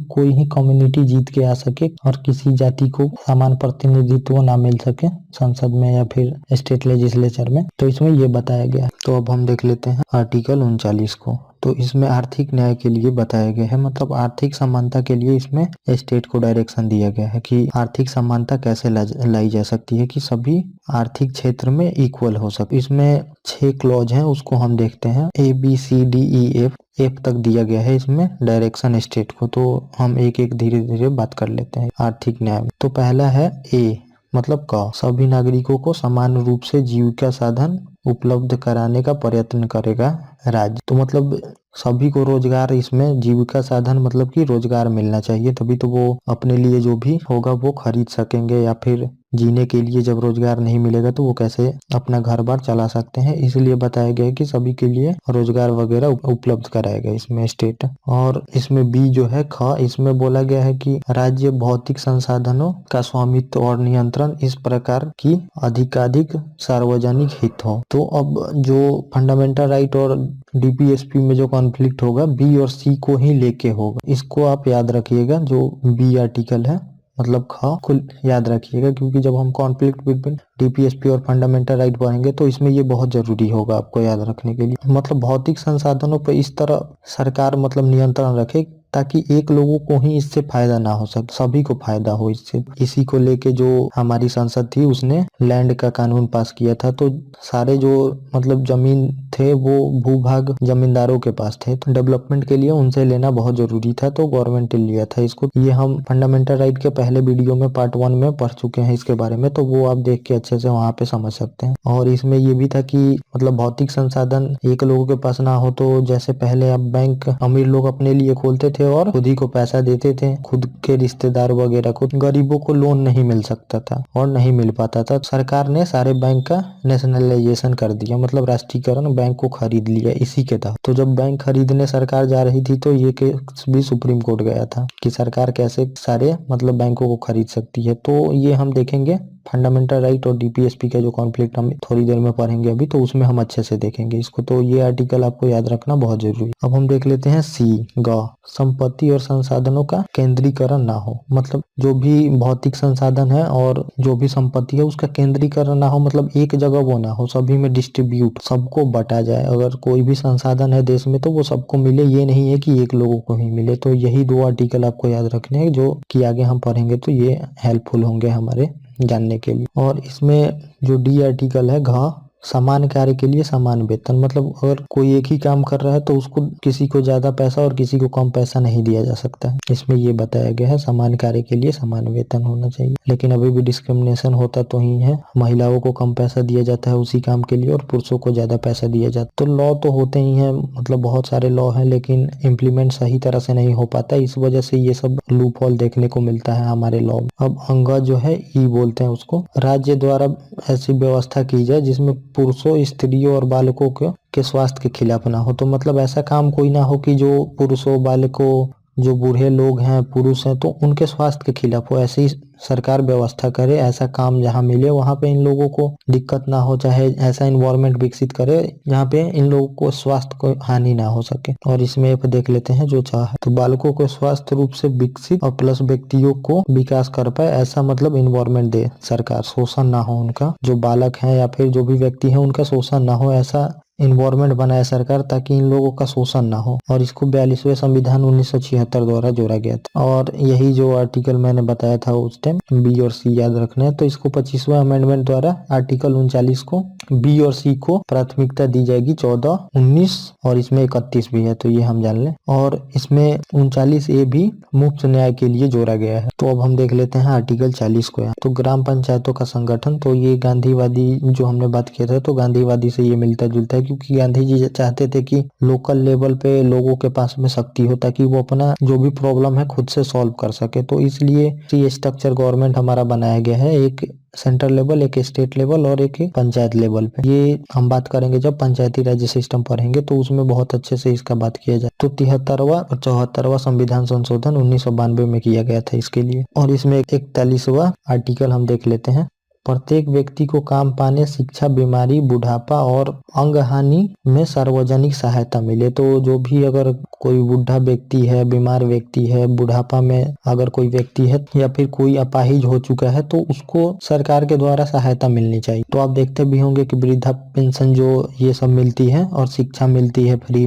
कोई ही कम्युनिटी जीत के आ सके और किसी जाति को समान प्रतिनिधित्व ना मिल सके संसद में या फिर स्टेट लेजिस्लेचर में। तो इसमें ये बताया गया है। तो अब हम देख लेते हैं आर्टिकल 39 को। तो इसमें आर्थिक न्याय के लिए बताया गया है, मतलब आर्थिक समानता के लिए इसमें स्टेट को डायरेक्शन दिया गया है कि आर्थिक समानता कैसे लाई जा सकती है कि सभी आर्थिक क्षेत्र में इक्वल हो सके। इसमें 6 क्लॉज हैं, उसको हम देखते हैं। ABCDEF तक दिया गया है इसमें डायरेक्शन स्टेट को। तो हम एक एक धीरे धीरे बात कर लेते हैं आर्थिक न्याय। तो पहला है A मतलब क, सभी नागरिकों को समान रूप से जीविका साधन उपलब्ध कराने का प्रयत्न करेगा राज्य। तो मतलब सभी को रोजगार, इसमें जीविका साधन मतलब कि रोजगार मिलना चाहिए, तभी तो वो अपने लिए जो भी होगा वो खरीद सकेंगे, या फिर जीने के लिए जब रोजगार नहीं मिलेगा तो वो कैसे अपना घर बार चला सकते हैं। इसलिए बताया गया है कि सभी के लिए रोजगार वगैरह उपलब्ध कराएगा इसमें स्टेट। और इसमें बी जो है ख, इसमें बोला गया है कि राज्य भौतिक संसाधनों का स्वामित्व और नियंत्रण इस प्रकार की अधिकाधिक सार्वजनिक हित हो। तो अब जो फंडामेंटल राइट और DPSP में जो कॉन्फ्लिक्ट होगा बी और सी को ही लेके होगा। इसको आप याद रखिएगा, जो बी आर्टिकल है मतलब ख को याद रखिएगा, क्योंकि जब हम कॉन्फ्लिक्ट बिटवीन DPSP और फंडामेंटल राइट पढ़ेंगे तो इसमें ये बहुत जरूरी होगा आपको याद रखने के लिए। मतलब भौतिक संसाधनों पर इस तरह सरकार मतलब नियंत्रण रखे ताकि एक लोगों को ही इससे फायदा ना हो सके, सभी को फायदा हो इससे। इसी को लेके जो हमारी संसद थी उसने लैंड का कानून पास किया था। तो सारे जो मतलब जमीन थे वो भूभाग जमींदारों के पास थे, तो डेवलपमेंट के लिए उनसे लेना बहुत जरूरी था, तो गवर्नमेंट ने लिया था इसको। ये हम फंडामेंटल राइट के पहले वीडियो में पार्ट 1 में पढ़ चुके हैं इसके बारे में, तो वो आप देख के अच्छे से वहाँ पे समझ सकते हैं। और इसमें ये भी था कि मतलब भौतिक संसाधन एक लोगों के पास ना हो, तो जैसे पहले अब बैंक अमीर लोग अपने लिए खोलते थे और खुद ही को पैसा देते थे, खुद के रिश्तेदार वगैरह को। गरीबों को लोन नहीं मिल सकता था और नहीं मिल पाता था। सरकार ने सारे बैंक का नेशनलाइजेशन कर दिया, मतलब राष्ट्रीयकरण, बैंक को खरीद लिया इसी के तहत। तो जब बैंक खरीदने सरकार जा रही थी तो ये केस भी सुप्रीम कोर्ट गया था कि सरकार कैसे सारे मतलब बैंकों को खरीद सकती है। तो ये हम देखेंगे फंडामेंटल राइट और DPSP का जो कॉन्फ्लिक्ट हम थोड़ी देर में पढ़ेंगे अभी, तो उसमें हम अच्छे से देखेंगे इसको। तो ये आर्टिकल आपको याद रखना बहुत जरूरी है। अब हम देख लेते हैं सी ग, संपत्ति और संसाधनों का केंद्रीकरण ना हो। मतलब जो भी भौतिक संसाधन है और जो भी संपत्ति है उसका केंद्रीकरण ना हो, मतलब एक जगह वो ना हो, सभी में डिस्ट्रीब्यूट, सबको बटा जाए। अगर कोई भी संसाधन है देश में तो वो सबको मिले, ये नहीं है कि एक लोगों को ही मिले। तो यही 2 आर्टिकल आपको याद रखने हैं जो कि आगे हम पढ़ेंगे तो ये हेल्पफुल होंगे हमारे जानने के लिए। और इसमें जो डी आर्टिकल है घ, समान कार्य के लिए समान वेतन। मतलब अगर कोई एक ही काम कर रहा है तो उसको किसी को ज्यादा पैसा और किसी को कम पैसा नहीं दिया जा सकता है। इसमें ये बताया गया है समान कार्य के लिए समान वेतन होना चाहिए। लेकिन अभी भी डिस्क्रिमिनेशन होता तो ही है, महिलाओं को कम पैसा दिया जाता है उसी काम के लिए और पुरुषों को ज्यादा पैसा दिया जाता। तो लॉ तो होते ही हैं, मतलब बहुत सारे लॉ हैं, लेकिन इम्प्लीमेंट सही तरह से नहीं हो पाता, इस वजह से ये सब लूप होल देखने को मिलता है हमारे लॉ में। अब अंग जो है ई बोलते हैं उसको, राज्य द्वारा ऐसी व्यवस्था की जाए जिसमें पुरुषों, स्त्रियों और बालकों के स्वास्थ्य के खिलाफ ना हो। तो मतलब ऐसा काम कोई ना हो कि जो पुरुषों, बालकों, जो बूढ़े लोग हैं, पुरुष हैं, तो उनके स्वास्थ्य के खिलाफ हो। ऐसी सरकार व्यवस्था करे, ऐसा काम जहाँ मिले वहाँ पे इन लोगों को दिक्कत ना हो, चाहे ऐसा इन्वायरमेंट विकसित करे जहाँ पे इन लोगों को स्वास्थ्य को हानि ना हो सके। और इसमें एक देख लेते हैं जो चाह, तो बालकों को स्वास्थ्य रूप से विकसित और प्लस व्यक्तियों को विकास कर पाए, ऐसा मतलब इन्वायरमेंट दे सरकार, शोषण ना हो उनका, जो बालक है या फिर जो भी व्यक्ति है उनका शोषण ना हो, ऐसा इन्वायरमेंट बनाए सरकार ताकि इन लोगों का शोषण ना हो। और इसको 42वें संविधान 1976 द्वारा जोड़ा गया था। और यही जो आर्टिकल मैंने बताया था उस टाइम, बी और सी याद रखना है। तो इसको 25वें अमेंडमेंट द्वारा आर्टिकल 39 को बी और सी को प्राथमिकता दी जाएगी, 14, 19 और इसमें 31 भी है, तो ये हम जान लें। और इसमें 39A भी मुफ्त न्याय के लिए जोड़ा गया है। तो अब हम देख लेते हैं आर्टिकल 40 को। यहाँ तो ग्राम पंचायतों का संगठन, तो ये गांधीवादी जो हमने बात किया था, तो गांधीवादी से ये मिलता जुलता है क्योंकि गांधी जी चाहते थे कि लोकल लेवल पे लोगों के पास में शक्ति हो ताकि वो अपना जो भी प्रॉब्लम है खुद से सॉल्व कर सके। तो इसलिए ये स्ट्रक्चर गवर्नमेंट हमारा बनाया गया है, एक सेंट्रल लेवल, एक स्टेट लेवल और एक पंचायत लेवल पे। ये हम बात करेंगे जब पंचायती राज सिस्टम पढ़ेंगे तो उसमें बहुत अच्छे से इसका बात किया जाए। तो 73वां और 74वां संविधान संशोधन 1992 में किया गया था इसके लिए। और इसमें 41वां आर्टिकल हम देख लेते हैं। प्रत्येक व्यक्ति को काम पाने, शिक्षा, बीमारी, बुढ़ापा और अंग हानि में सार्वजनिक सहायता मिले। तो जो भी अगर कोई बूढ़ा व्यक्ति है, बीमार व्यक्ति है, बुढ़ापा में अगर कोई व्यक्ति है या फिर कोई अपाहिज हो चुका है तो उसको सरकार के द्वारा सहायता मिलनी चाहिए। तो आप देखते भी होंगे कि वृद्धा पेंशन जो ये सब मिलती है और शिक्षा मिलती है फ्री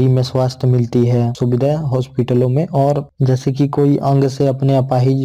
में स्वास्थ्य मिलती है सुविधा हॉस्पिटलों में। और जैसे कि कोई अंग से अपने अपाहिज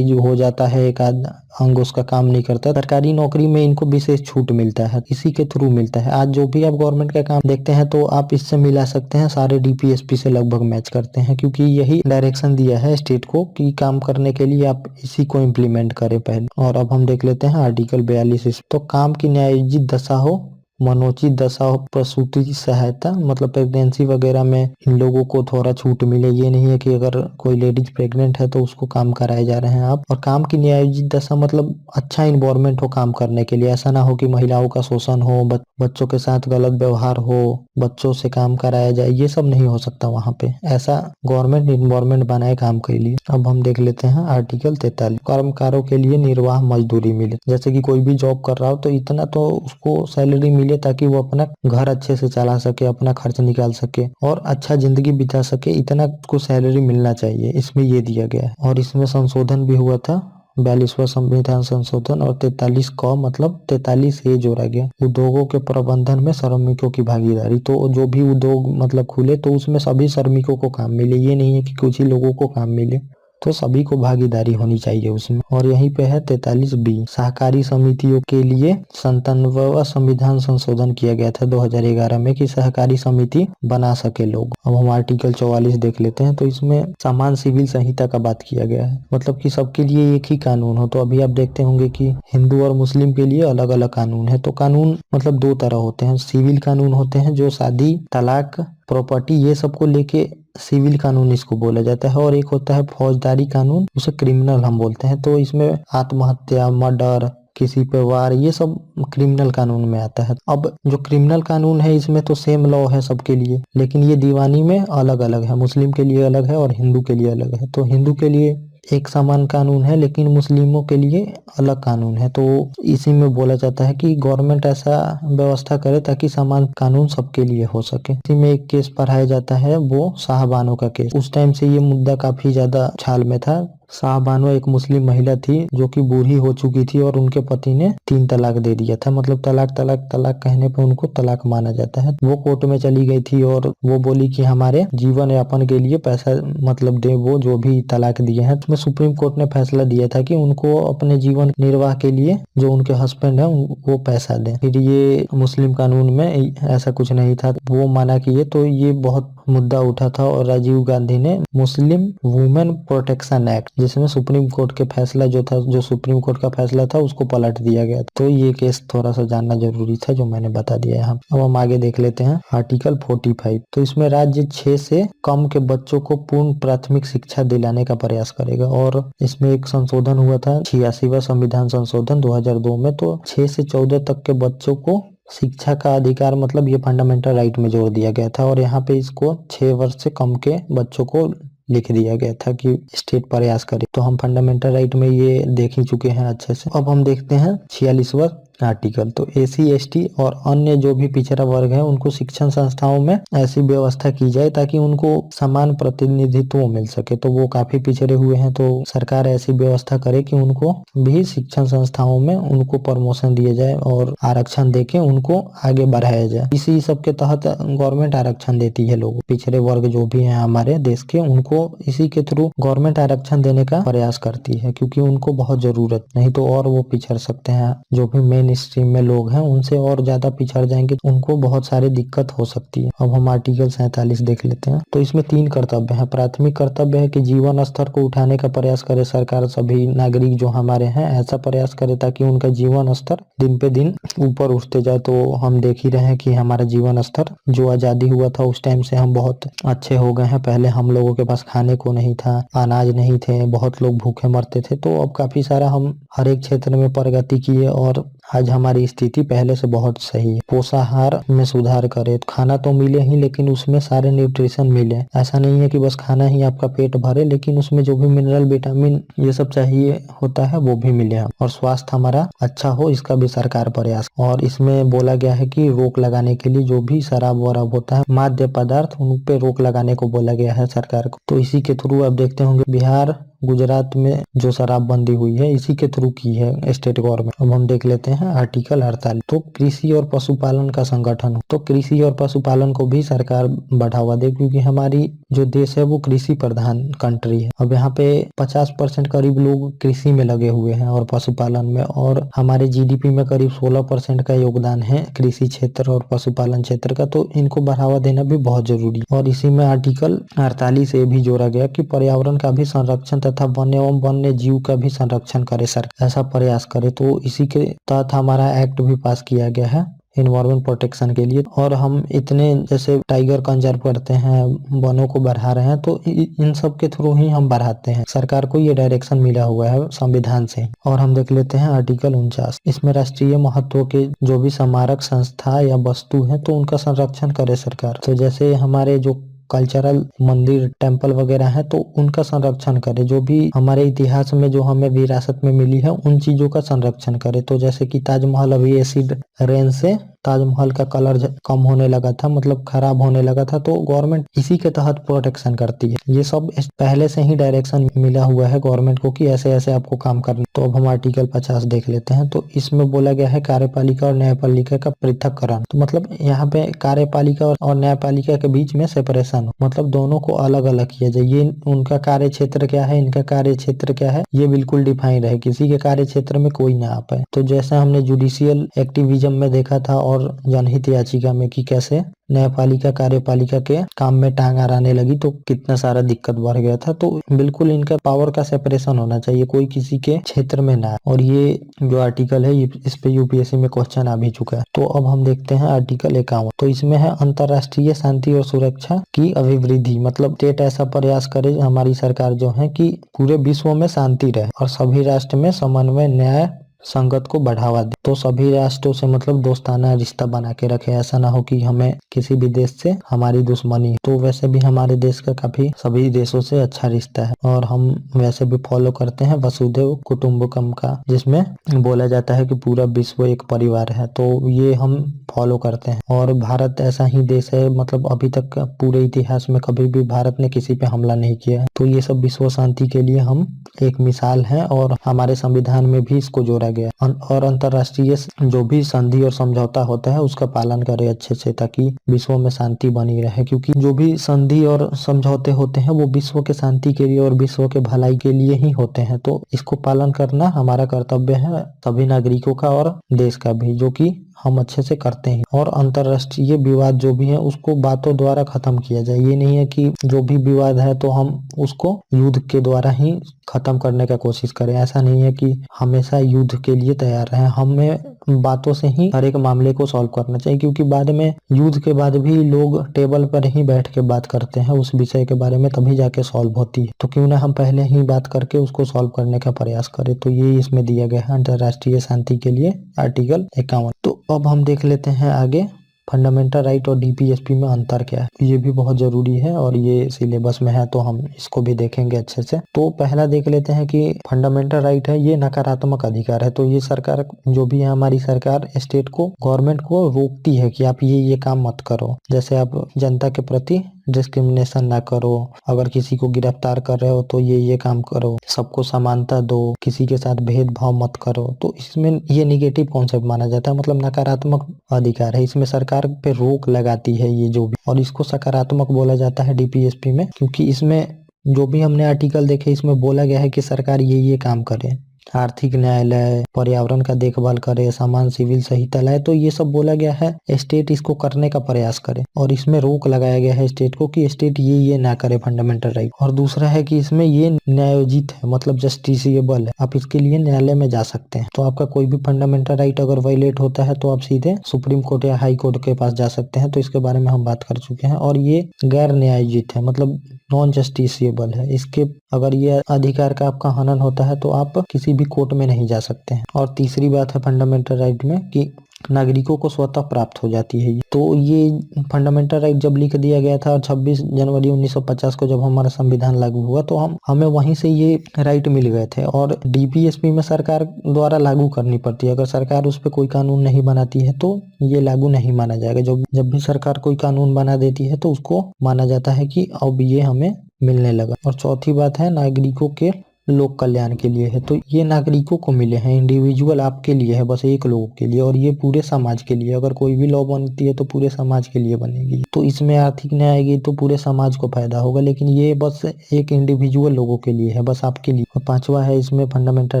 हो जाता है, एक आध अंग उसका काम नहीं करता, सरकारी नौकरी में इनको विशेष छूट मिलता है, इसी के थ्रू मिलता है। आज जो भी आप गवर्नमेंट का काम देखते हैं तो आप इससे मिला सकते हैं, सारे डीपीएसपी से लगभग मैच करते हैं, क्योंकि यही डायरेक्शन दिया है स्टेट को कि काम करने के लिए आप इसी को इम्प्लीमेंट करें पहले। और अब हम देख लेते हैं आर्टिकल 42। तो काम की न्यायोचित दशा हो, मनोचित दशा हो, प्रसूति सहायता मतलब प्रेगनेंसी वगैरह में इन लोगों को थोड़ा छूट मिले। ये नहीं है कि अगर कोई लेडीज प्रेग्नेंट है तो उसको काम कराए जा रहे हैं आप। और काम की न्यायोचित दशा मतलब अच्छा इन्वायरमेंट हो काम करने के लिए, ऐसा ना हो कि महिलाओं का शोषण हो, बच्चों के साथ गलत व्यवहार हो, बच्चों से काम कराया जाए, ये सब नहीं हो सकता वहाँ पे। ऐसा गवर्नमेंट इन्वायरमेंट बनाए काम के लिए। अब हम देख लेते हैं आर्टिकल 43। कर्मकारों के लिए निर्वाह मजदूरी मिले। जैसे कि कोई भी जॉब कर रहा हो तो इतना तो उसको सैलरी मिले ताकि वो अपना घर अच्छे से चला सके, अपना खर्च निकाल सके और अच्छा जिंदगी बिता सके, इतना उसको सैलरी मिलना चाहिए। इसमें ये दिया गया है। और इसमें संशोधन भी हुआ था, 42वां संविधान संशोधन। और 43 क मतलब 43 ये जोड़ा गया, उद्योगों के प्रबंधन में श्रमिकों की भागीदारी। तो जो भी उद्योग मतलब खुले तो उसमें सभी श्रमिकों को काम मिले, ये नहीं है कि कुछ ही लोगों को काम मिले, तो सभी को भागीदारी होनी चाहिए उसमें। और यहीं पे है 43B, सहकारी समितियों के लिए 97वां संविधान संशोधन किया गया था 2011 में कि सहकारी समिति बना सके लोग। अब हम आर्टिकल 44 देख लेते हैं। तो इसमें समान सिविल संहिता का बात किया गया है, मतलब कि सबके लिए एक ही कानून हो। तो अभी आप देखते होंगे कि हिंदू और मुस्लिम के लिए अलग अलग कानून है। तो कानून मतलब दो तरह होते हैं, सिविल कानून होते हैं जो शादी, तलाक, प्रॉपर्टी ये सबको लेके सिविल कानून इसको बोला जाता है। और एक होता है फौजदारी कानून, उसे क्रिमिनल हम बोलते हैं। तो इसमें आत्महत्या, मर्डर, किसी पे वार, ये सब क्रिमिनल कानून में आता है। अब जो क्रिमिनल कानून है इसमें तो सेम लॉ है सबके लिए, लेकिन ये दीवानी में अलग अलग है, मुस्लिम के लिए अलग है और हिंदू के लिए अलग है। तो हिंदू के लिए एक समान कानून है लेकिन मुस्लिमों के लिए अलग कानून है। तो इसी में बोला जाता है कि गवर्नमेंट ऐसा व्यवस्था करे ताकि समान कानून सबके लिए हो सके। इसी में एक केस पढ़ाया जाता है, वो शाहबानो का केस। उस टाइम से ये मुद्दा काफी ज्यादा छाल में था। शाहबानो एक मुस्लिम महिला थी जो कि बूढ़ी हो चुकी थी और उनके पति ने 3 तलाक दे दिया था, मतलब तलाक तलाक तलाक कहने पर उनको तलाक माना जाता है। वो कोर्ट में चली गई थी और वो बोली कि हमारे जीवन यापन के लिए पैसा मतलब दे, वो जो भी तलाक दिए हैं। तो सुप्रीम कोर्ट ने फैसला दिया था कि उनको अपने जीवन निर्वाह के लिए जो उनके हस्बैंड है वो पैसा दें। फिर ये मुस्लिम कानून में ऐसा कुछ नहीं था, वो माना कि ये तो ये बहुत मुद्दा उठा था और राजीव गांधी ने मुस्लिम वुमेन प्रोटेक्शन एक्ट, जिसमें सुप्रीम कोर्ट के फैसला जो सुप्रीम कोर्ट का फैसला था उसको पलट दिया गया। तो ये केस थोड़ा सा जानना जरूरी था जो मैंने बता दिया यहाँ। अब हम आगे देख लेते हैं आर्टिकल 45। तो इसमें राज्य 6 से कम के बच्चों को पूर्ण प्राथमिक शिक्षा दिलाने का प्रयास करेगा। और इसमें एक संशोधन हुआ था 86वां संविधान संशोधन 2002 में। तो 6 से 14 तक के बच्चों को शिक्षा का अधिकार मतलब ये फंडामेंटल राइट में जोड़ दिया गया था। और यहाँ पे इसको 6 वर्ष से कम के बच्चों को लिख दिया गया था कि स्टेट प्रयास करे। तो हम फंडामेंटल राइट में ये देख ही चुके हैं अच्छे से। अब हम देखते हैं 46वां आर्टिकल। तो एसी एसटी और अन्य जो भी पिछड़ा वर्ग है उनको शिक्षण संस्थाओं में ऐसी व्यवस्था की जाए ताकि उनको समान प्रतिनिधित्व मिल सके। तो वो काफी पिछड़े हुए हैं, तो सरकार ऐसी व्यवस्था करे कि उनको भी शिक्षण संस्थाओं में उनको प्रमोशन दिया जाए और आरक्षण देके उनको आगे बढ़ाया जाए। इसी सब के तहत गवर्नमेंट आरक्षण देती है लोग, पिछड़े वर्ग जो भी है हमारे देश के, उनको इसी के थ्रू गवर्नमेंट आरक्षण देने का प्रयास करती है क्योंकि उनको बहुत जरूरत, नहीं तो और वो पिछड़ सकते हैं। जो भी मेन मेन स्ट्रीम में लोग हैं उनसे और ज्यादा पिछड़ जाएंगे, उनको बहुत सारी दिक्कत हो सकती है। अब हम आर्टिकल 47 देख लेते हैं। तो इसमें 3 कर्तव्य हैं। प्राथमिक कर्तव्य है कि जीवन स्तर को उठाने का प्रयास करे सरकार, सभी नागरिक जो हमारे हैं ऐसा प्रयास करे ताकि उनका जीवन स्तर दिन पे दिन ऊपर उठते जाए। तो हम देख ही रहे हैं कि हमारा जीवन स्तर जो आजादी हुआ था उस टाइम से हम बहुत अच्छे हो गए हैं। पहले हम लोगों के पास खाने को नहीं था, अनाज नहीं थे, बहुत लोग भूखे मरते थे। तो अब काफी सारा हम हर एक क्षेत्र में प्रगति किए और आज हमारी स्थिति पहले से बहुत सही है। पोषाहार में सुधार करे, खाना तो मिले ही लेकिन उसमें सारे न्यूट्रिशन मिले। ऐसा नहीं है कि बस खाना ही आपका पेट भरे, लेकिन उसमें जो भी मिनरल विटामिन ये सब चाहिए होता है वो भी मिले। और स्वास्थ्य हमारा अच्छा हो इसका भी सरकार प्रयास। और इसमें बोला गया है कि रोक लगाने के लिए जो भी शराब वराब होता है, मादक पदार्थ, उन पे रोक लगाने को बोला गया है सरकार को। तो इसी के थ्रू आप देखते होंगे बिहार गुजरात में जो शराबबंदी हुई है इसी के थ्रू की है स्टेट गवर्नमेंट। अब हम देख लेते हैं आर्टिकल 48। तो कृषि और पशुपालन का संगठन। तो कृषि और पशुपालन को भी सरकार बढ़ावा दे, क्योंकि हमारी जो देश है वो कृषि प्रधान कंट्री है। अब यहाँ पे 50% करीब लोग कृषि में लगे हुए हैं और पशुपालन में, और हमारे जीडीपी में करीब 16% का योगदान है कृषि क्षेत्र और पशुपालन क्षेत्र का। तो इनको बढ़ावा देना भी बहुत जरूरी है। और इसी में आर्टिकल 48 ये भी जोड़ा गया कि पर्यावरण का भी संरक्षण तथा वन्य एवं वन्य जीव का भी संरक्षण करे सरकार, ऐसा प्रयास करे। तो इसी के तहत हमारा एक्ट भी पास किया गया है इन्वायरमेंट प्रोटेक्शन के लिए। और हम इतने जैसे टाइगर कंजर्व करते हैं, वनों को बढ़ा रहे हैं, तो इन सब के थ्रू ही हम बढ़ाते हैं। सरकार को ये डायरेक्शन मिला हुआ है संविधान से। और हम देख लेते हैं आर्टिकल 49। इसमें राष्ट्रीय महत्व के जो भी स्मारक संस्था या वस्तु है तो उनका संरक्षण करे सरकार। तो जैसे हमारे जो कल्चरल मंदिर टेम्पल वगैरह है तो उनका संरक्षण करे। जो भी हमारे इतिहास में जो हमें विरासत में मिली है उन चीजों का संरक्षण करे। तो जैसे कि ताजमहल अभी एसिड रेन से ताजमहल का कलर कम होने लगा था, मतलब खराब होने लगा था, तो गवर्नमेंट इसी के तहत प्रोटेक्शन करती है। ये सब पहले से ही डायरेक्शन मिला हुआ है गवर्नमेंट को कि ऐसे ऐसे आपको काम करना। तो अब हम आर्टिकल 50 देख लेते हैं। तो इसमें बोला गया है कार्यपालिका और न्यायपालिका का पृथककरण। तो मतलब यहाँ पे कार्यपालिका और न्यायपालिका के बीच में सेपरेशन, मतलब दोनों को अलग अलग किया जाए। ये उनका कार्य क्षेत्र क्या है, इनका कार्य क्षेत्र क्या है, ये बिल्कुल डिफाइन रहे, किसी के कार्य क्षेत्र में कोई ना आ पाए। तो जैसा हमने जुडिशियल एक्टिविज्म में देखा था और जनहित याचिका में कि कैसे न्यायपालिका कार्यपालिका के काम में टांग अड़ाने लगी तो कितना सारा दिक्कत बढ़ गया था। तो बिल्कुल इनका पावर का सेपरेशन होना चाहिए, कोई किसी के क्षेत्र में ना। और ये जो आर्टिकल है इस पे यूपीएससी में क्वेश्चन आ भी चुका है। तो अब हम देखते हैं आर्टिकल 51। तो इसमें है अंतर्राष्ट्रीय शांति और सुरक्षा की अभिवृद्धि, मतलब स्टेट ऐसा प्रयास करे हमारी सरकार जो है कि पूरे विश्व में शांति रहे और सभी राष्ट्र में समन्वय न्याय संगत को बढ़ावा दे। तो सभी राष्ट्रों से मतलब दोस्ताना रिश्ता बना के रखे, ऐसा ना हो कि हमें किसी भी देश से हमारी दुश्मनी। तो वैसे भी हमारे देश का काफी सभी देशों से अच्छा रिश्ता है और हम वैसे भी फॉलो करते हैं वसुधैव कुटुंबकम का, जिसमें बोला जाता है कि पूरा विश्व एक परिवार है। तो ये हम फॉलो करते हैं और भारत ऐसा ही देश है, मतलब अभी तक पूरे इतिहास में कभी भी भारत ने किसी पे हमला नहीं किया है। तो ये सब विश्व शांति के लिए हम एक मिसाल है और हमारे संविधान में भी इसको जोड़ा गया। और अंतर्राष्ट्रीय जो भी संधि और समझौता होता है उसका पालन करे अच्छे से, ताकि विश्व में शांति बनी रहे। क्योंकि जो भी संधि और समझौते होते हैं वो विश्व के शांति के लिए और विश्व के भलाई के लिए ही होते हैं। तो इसको पालन करना हमारा कर्तव्य है, सभी नागरिकों का और देश का भी, जो कि हम अच्छे से करते हैं। और अंतर्राष्ट्रीय विवाद जो भी है उसको बातों द्वारा खत्म किया जाए। ये नहीं है कि जो भी विवाद है तो हम उसको युद्ध के द्वारा ही खत्म करने का कोशिश करें। ऐसा नहीं है कि हमेशा युद्ध के लिए तैयार रहें, हमें बातों से ही हर एक मामले को सॉल्व करना चाहिए। क्योंकि बाद में युद्ध के बाद भी लोग टेबल पर ही बैठ के बात करते हैं उस विषय के बारे में, तभी जाके सॉल्व होती है। तो क्यों ना हम पहले ही बात करके उसको सॉल्व करने का प्रयास करें। तो ये इसमें दिया गया है अंतर्राष्ट्रीय शांति के लिए आर्टिकल 51। तो अब हम देख लेते हैं आगे फंडामेंटल राइट और डीपीएसपी में अंतर क्या है। ये भी बहुत जरूरी है और ये सिलेबस में है तो हम इसको भी देखेंगे अच्छे से। तो पहला देख लेते हैं कि फंडामेंटल राइट है ये नकारात्मक अधिकार है। तो ये सरकार जो भी है हमारी सरकार स्टेट को, गवर्नमेंट को रोकती है कि आप ये काम मत करो। जैसे आप जनता के प्रति डिस्क्रिमिनेशन ना करो, अगर किसी को गिरफ्तार कर रहे हो तो ये काम करो, सबको समानता दो, किसी के साथ भेदभाव मत करो। तो इसमें ये निगेटिव कॉन्सेप्ट माना जाता है, मतलब नकारात्मक अधिकार है। इसमें सरकार पे रोक लगाती है ये जो भी, और इसको सकारात्मक बोला जाता है डीपीएसपी में। क्योंकि इसमें जो भी हमने आर्टिकल देखे इसमें बोला गया है कि सरकार ये काम करे। आर्थिक न्यायालय, पर्यावरण का देखभाल करे, समान सिविल संहिता लाए। तो ये सब बोला गया है स्टेट इसको करने का प्रयास करे, और इसमें रोक लगाया गया है स्टेट को कि स्टेट ये ना करे फंडामेंटल राइट। और दूसरा है कि इसमें ये न्यायोचित है, मतलब जस्टिसिएबल है, आप इसके लिए न्यायालय में जा सकते हैं। तो आपका कोई भी फंडामेंटल राइट अगर वायलेट होता है तो आप सीधे सुप्रीम कोर्ट या हाई कोर्ट के पास जा सकते हैं। तो इसके बारे में हम बात कर चुके हैं। और ये गैर न्यायोचित है, मतलब नॉन जस्टिसिएबल है। इसके अगर ये अधिकार का आपका हनन होता है तो आप किसी भी कोर्ट में नहीं जा सकते हैं। और तीसरी बात है फंडामेंटल राइट में कि नागरिकों को स्वतः प्राप्त हो जाती है। तो ये फंडामेंटल राइट जब लिख दिया गया था 26 जनवरी 1950 को, जब हमारा संविधान लागू हुआ, तो हमें वहीं से ये राइट मिल गए थे। और डीपीएसपी में सरकार द्वारा लागू करनी पड़ती है। अगर सरकार उस पर कोई कानून नहीं बनाती है तो ये लागू नहीं माना जाएगा। जब भी सरकार कोई कानून बना देती है तो उसको माना जाता है कि अब ये हमें मिलने लगा। और चौथी बात है नागरिकों के लोक कल्याण के लिए है। तो ये नागरिकों को मिले हैं, इंडिविजुअल आपके लिए है, बस एक लोगों के लिए, और ये पूरे समाज के लिए। अगर कोई भी लॉ बनती है तो पूरे समाज के लिए बनेगी। तो इसमें आर्थिक न्याय आएगी तो पूरे समाज को फायदा होगा, लेकिन ये बस एक इंडिविजुअल लोगों के लिए है, बस आपके लिए। और पांचवा है इसमें फंडामेंटल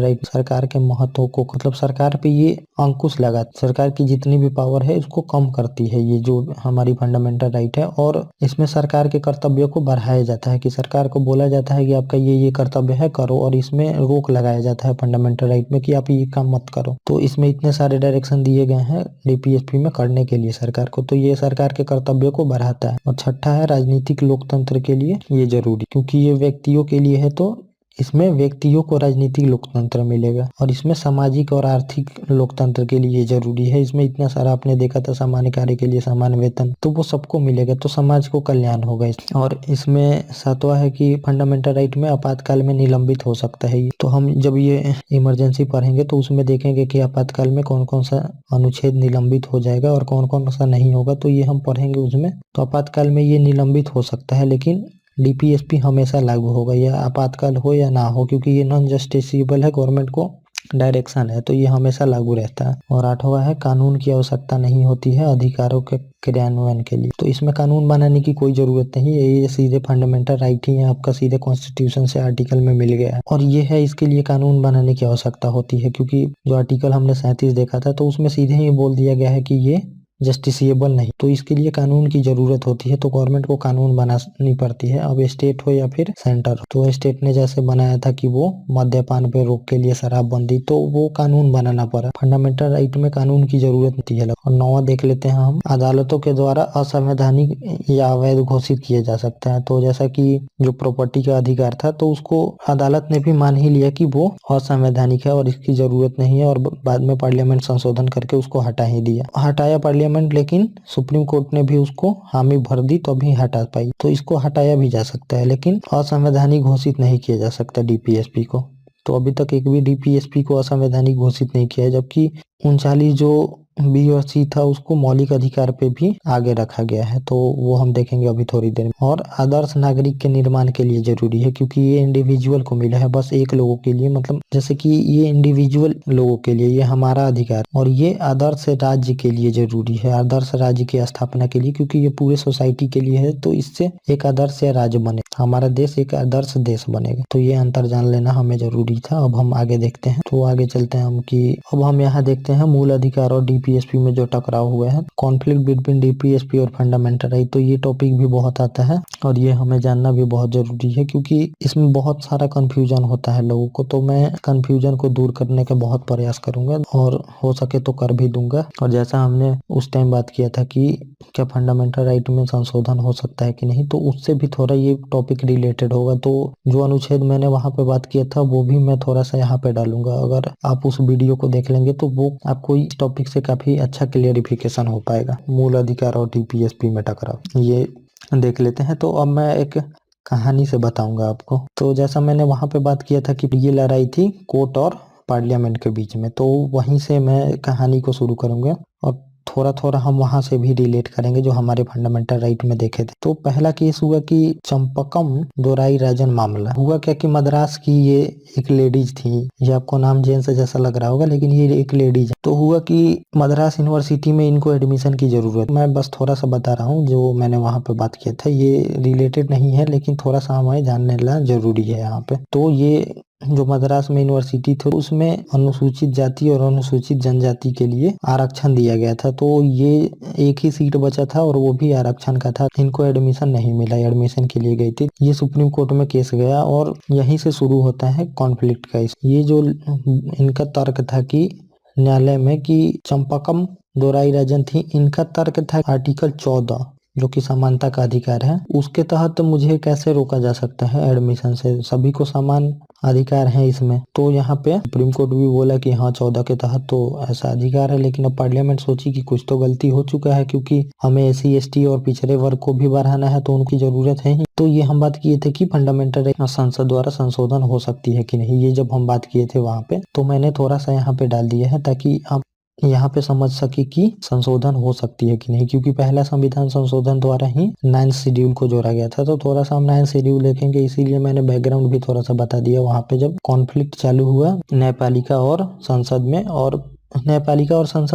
राइट सरकार के महत्व को, मतलब सरकार पे ये अंकुश लगा, सरकार की जितनी भी पावर है उसको कम करती है ये जो हमारी फंडामेंटल राइट है। और इसमें सरकार के कर्तव्यों को बढ़ाया जाता है कि सरकार को बोला जाता है कि आपका ये कर्तव्य है, करो। और इसमें रोक लगाया जाता है फंडामेंटल राइट में कि आप ये काम मत करो। तो इसमें इतने सारे डायरेक्शन दिए गए हैं डीपीएसपी में करने के लिए सरकार को। तो ये सरकार के कर्तव्यों को बढ़ाता है। और छठा है राजनीतिक लोकतंत्र के लिए ये जरूरी, क्योंकि ये व्यक्तियों के लिए है, तो इसमें व्यक्तियों को राजनीतिक लोकतंत्र मिलेगा। और इसमें सामाजिक और आर्थिक लोकतंत्र के लिए जरूरी है। इसमें इतना सारा आपने देखा था, सामान्य कार्य के लिए समान वेतन, तो वो सबको मिलेगा, तो समाज को कल्याण होगा। और इसमें सातवां है कि फंडामेंटल राइट में आपातकाल में निलंबित हो सकता है। तो हम जब ये इमरजेंसी पढ़ेंगे तो उसमें देखेंगे कि आपातकाल में कौन कौन सा अनुच्छेद निलंबित हो जाएगा और कौन कौन सा नहीं होगा, तो ये हम पढ़ेंगे उसमें। तो आपातकाल में ये निलंबित हो सकता है, लेकिन डीपीएसपी हमेशा लागू होगा, या आपातकाल हो या ना हो, क्योंकि ये नॉन जस्टिसेबल है, गवर्नमेंट को डायरेक्शन है, तो ये हमेशा लागू रहता है। और आठवां है कानून की आवश्यकता नहीं होती है अधिकारों के क्रियान्वयन के लिए। तो इसमें कानून बनाने की कोई जरूरत नहीं है, ये सीधे फंडामेंटल राइट ही है आपका, सीधे कॉन्स्टिट्यूशन से आर्टिकल में मिल गया है। और ये है इसके लिए कानून बनाने की आवश्यकता होती है, क्योंकि जो आर्टिकल हमने 37 देखा था तो उसमें सीधे ही बोल दिया गया है कि ये जस्टिसिएबल नहीं, तो इसके लिए कानून की जरूरत होती है। तो गवर्नमेंट को कानून बनानी पड़ती है, अब स्टेट हो या फिर सेंटर हो। तो स्टेट ने जैसे बनाया था कि वो मद्यपान पे रोक के लिए शराबबंदी, तो वो कानून बनाना पड़ा। फंडामेंटल राइट में कानून की जरूरत होती है। और 9वां देख लेते हैं हम, अदालतों के द्वारा असंवैधानिक या अवैध घोषित किए जा सकते हैं। तो जैसा कि जो प्रॉपर्टी का अधिकार था तो उसको अदालत ने भी मान ही लिया कि वो असंवैधानिक है और इसकी जरूरत नहीं है, और बाद में पार्लियामेंट संशोधन करके उसको हटा ही दिया, हटाया पार्लियामेंट, लेकिन सुप्रीम कोर्ट ने भी उसको हामी भर दी तो अभी हटा पाई। तो इसको हटाया भी जा सकता है, लेकिन असंवैधानिक घोषित नहीं किया जा सकता डीपीएसपी को। तो अभी तक एक भी डीपीएसपी को असंवैधानिक घोषित नहीं किया है, जबकि 39 जो बी और सी था उसको मौलिक अधिकार पे भी आगे रखा गया है। तो वो हम देखेंगे अभी थोड़ी देर में। और आदर्श नागरिक के निर्माण के लिए जरूरी है, क्योंकि ये इंडिविजुअल को मिला है, बस एक लोगों के लिए, मतलब जैसे कि ये इंडिविजुअल लोगों के लिए, ये हमारा अधिकार। और ये आदर्श राज्य के लिए जरूरी है, आदर्श राज्य की स्थापना के लिए, क्योंकि ये पूरे सोसाइटी के लिए है। तो इससे एक आदर्श राज्य बने, हमारा देश एक आदर्श देश बनेगा। तो ये अंतर जान लेना हमें जरूरी था। अब हम आगे देखते हैं, तो आगे चलते हैं हम कि अब हम यहाँ देखते हैं मूल अधिकार और डीपीएसपी में जो टकराव हुए हैं, कॉन्फ्लिक्ट बिटवीन डीपीएसपी और फंडामेंटल राइट। तो ये टॉपिक भी बहुत आता है और ये हमें जानना भी बहुत जरूरी है, क्योंकि इसमें बहुत सारा कंफ्यूजन होता है लोगों को। तो मैं कंफ्यूजन को दूर करने का बहुत प्रयास करूंगा और हो सके तो कर भी दूंगा। और जैसा हमने उस टाइम बात किया था कि क्या फंडामेंटल राइट में संशोधन हो सकता है कि नहीं, तो उससे भी थोड़ा ये टॉपिक रिलेटेड होगा। तो जो अनुच्छेद मैंने वहां पे बात किया था वो भी मैं थोड़ा सा यहाँ पे डालूंगा। अगर आप उस वीडियो को देख लेंगे तो वो आपको इस टॉपिक से काफी अच्छा क्लियरिफिकेशन हो पाएगा। मूल अधिकार और डीपीएसपी में टकराव ये देख लेते हैं। तो अब मैं एक कहानी से बताऊंगा आपको। तो जैसा मैंने वहां पे बात किया था कि ये लड़ाई थी कोर्ट और पार्लियामेंट के बीच में, तो वहीं से मैं कहानी को शुरू करूंगा और थोड़ा थोड़ा हम वहां से भी रिलेट करेंगे जो हमारे फंडामेंटल राइट में देखे थे। तो पहला केस हुआ कि चंपकम दोराई राजन मामला। हुआ क्या कि मद्रास की ये एक लेडीज थी, ये आपको नाम जेंट्स जैसा लग रहा होगा लेकिन ये एक लेडीज है। तो हुआ कि मद्रास यूनिवर्सिटी में इनको एडमिशन की जरूरत। मैं बस थोड़ा सा बता रहा हूँ जो मैंने वहां पे बात किया था, ये रिलेटेड नहीं है लेकिन थोड़ा सा हमें जानने ला जरूरी है यहाँ पे। तो ये जो मद्रास में यूनिवर्सिटी थी उसमें अनुसूचित जाति और अनुसूचित जनजाति के लिए आरक्षण दिया गया था। तो ये एक ही सीट बचा था और वो भी आरक्षण का था। इनको एडमिशन नहीं मिला, एडमिशन के लिए गई थी। ये सुप्रीम कोर्ट में केस गया और यहीं से शुरू होता है कॉन्फ्लिक्ट का। ये जो इनका तर्क था कि न्यायालय में कि चंपाकम दोराई थी, इनका तर्क था आर्टिकल 14 जो कि समानता का अधिकार है, उसके तहत मुझे कैसे रोका जा सकता है एडमिशन से, सभी को समान अधिकार है इसमें। तो यहाँ पे सुप्रीम कोर्ट भी बोला कि हाँ 14 के तहत तो ऐसा अधिकार है। लेकिन अब पार्लियामेंट सोची कि कुछ तो गलती हो चुका है, क्योंकि हमें SC ST और पिछड़े वर्ग को भी बढ़ाना है तो उनकी जरूरत है ही। तो ये हम बात किए थे कि फंडामेंटल राइट संसद द्वारा संशोधन हो सकती है कि नहीं। ये जब हम बात किए थे वहां पे, तो मैंने थोड़ा सा यहाँ पे डाल दिया है ताकि आप यहाँ पे समझ सके कि संशोधन हो सकती है कि नहीं, क्योंकि पहला संविधान संशोधन द्वारा ही 9th शेड्यूल को जोड़ा गया था। तो थोड़ा सा हम 9th शेड्यूल देखेंगे, इसीलिए मैंने बैकग्राउंड भी थोड़ा सा बता दिया वहां पे जब कॉन्फ्लिक्ट चालू हुआ न्यायपालिका और संसद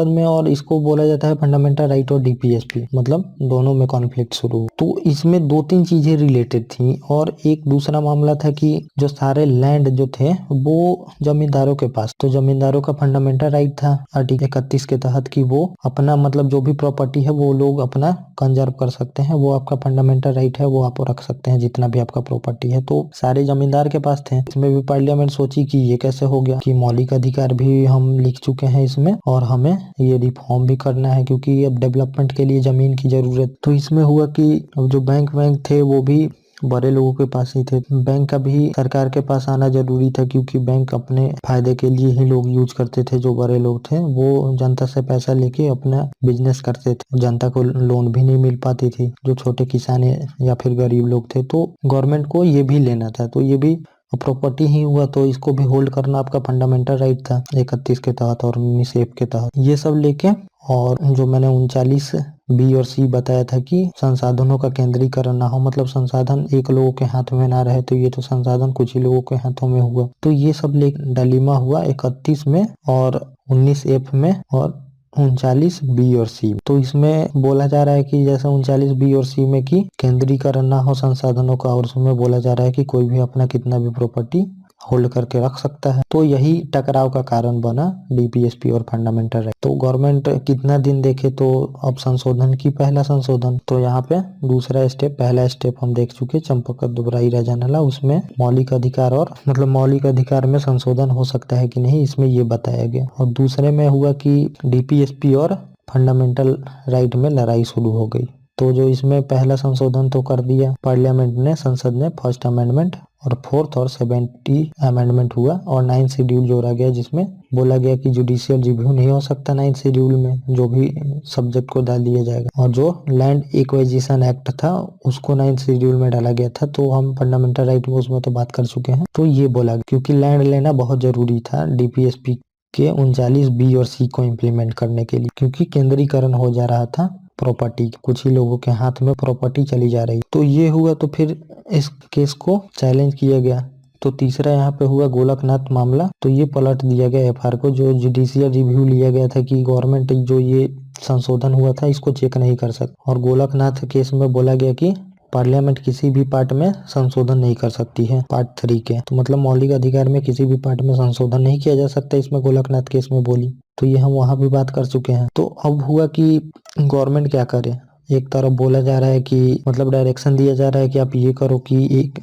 में, और इसको बोला जाता है फंडामेंटल राइट और DPSP, मतलब दोनों में कॉन्फ्लिक्ट शुरू हुआ। तो इसमें 2-3 चीजें रिलेटेड थी और एक दूसरा मामला था कि जो सारे लैंड जो थे वो जमींदारों के पास, तो जमींदारों का फंडामेंटल राइट था आर्टिकल 31 के तहत कि वो अपना मतलब जो भी प्रॉपर्टी है वो लोग अपना कंजर्व कर सकते हैं, वो आपका फंडामेंटल राइट है, वो आप रख सकते हैं जितना भी आपका प्रॉपर्टी है। तो सारे जमींदार के पास थे। इसमें भी पार्लियामेंट सोची कि ये कैसे हो गया कि मौलिक अधिकार भी हम लिख चुके हैं इसमें और हमें ये रिफॉर्म भी करना है क्योंकि अब डेवलपमेंट के लिए जमीन की जरूरत। तो इसमें हुआ कि अब जो बैंक थे वो भी बड़े लोगों के पास ही थे। बैंक का भी सरकार के पास आना जरूरी था क्योंकि बैंक अपने फायदे के लिए ही लोग यूज करते थे। जो बड़े लोग थे वो जनता से पैसा लेके अपना बिजनेस करते थे, जनता को लोन भी नहीं मिल पाती थी, जो छोटे किसान या फिर गरीब लोग थे। तो गवर्नमेंट को ये भी लेना था, तो ये भी प्रॉपर्टी ही हुआ, तो इसको भी होल्ड करना आपका फंडामेंटल राइट था 31 के तहत और 19 के तहत। ये सब लेके और जो मैंने 39B और C बताया था कि संसाधनों का केंद्रीकरण ना हो, मतलब संसाधन एक लोगों के हाथ में ना रहे, तो ये तो संसाधन कुछ ही लोगों के हाथों में हुआ। तो ये सब डालिमा हुआ 31 में और 19F में और 39B और C। तो इसमें बोला जा रहा है कि जैसे 39B और C में कि केंद्रीकरण ना हो संसाधनों का, और उसमें बोला जा रहा है कि कोई भी अपना कितना भी प्रॉपर्टी होल्ड करके रख सकता है। तो यही टकराव का कारण बना DPSP और फंडामेंटल राइट। तो गवर्नमेंट कितना दिन देखे, तो अब संशोधन की पहला संशोधन, तो यहाँ पे दूसरा स्टेप, पहला स्टेप हम देख चुके चंपक दुबराई राजानाला, उसमें मौलिक अधिकार और मतलब मौलिक अधिकार में संशोधन हो सकता है कि नहीं, इसमें ये बताया गया। और दूसरे में हुआ कि DPSP और फंडामेंटल राइट में लड़ाई शुरू हो गई। तो जो इसमें पहला संशोधन तो कर दिया पार्लियामेंट ने, संसद ने, फर्स्ट अमेंडमेंट, और 4th और 70 अमेंडमेंट हुआ और 9th शेड्यूल जोड़ा गया, जिसमें बोला गया कि जुडिशियल रिव्यू नहीं हो सकता 9th शेड्यूल में, जो भी सब्जेक्ट को डाल दिया जाएगा। और जो लैंड एक्विजिशन एक्ट था उसको 9th शेड्यूल में डाला गया था। तो हम फंडामेंटल राइट में उसमें तो बात कर चुके हैं। तो ये बोला क्योंकि लैंड लेना बहुत जरूरी था DPSP के 39B और C को इम्प्लीमेंट करने के लिए, क्योंकि केंद्रीकरण हो जा रहा था प्रॉपर्टी, कुछ ही लोगों के हाथ में प्रॉपर्टी चली जा रही। तो ये हुआ, तो फिर इस केस को चैलेंज किया गया। तो तीसरा यहाँ पे हुआ गोलकनाथ मामला। तो ये पलट दिया गया FR को, जो जुडिशियल रिव्यू लिया गया था कि गवर्नमेंट जो ये संशोधन हुआ था इसको चेक नहीं कर सकती। और गोलकनाथ केस में बोला गया कि पार्लियामेंट किसी भी पार्ट में संशोधन नहीं कर सकती है, पार्ट 3 के। तो मतलब मौलिक अधिकार में किसी भी पार्ट में संशोधन नहीं किया जा सकता, इसमें गोलकनाथ केस में बोली। तो ये हम वहां भी बात कर चुके हैं। तो अब हुआ कि गवर्नमेंट क्या करे। एक तरफ बोला जा रहा है कि मतलब डायरेक्शन दिया जा रहा है कि आप ये करो कि एक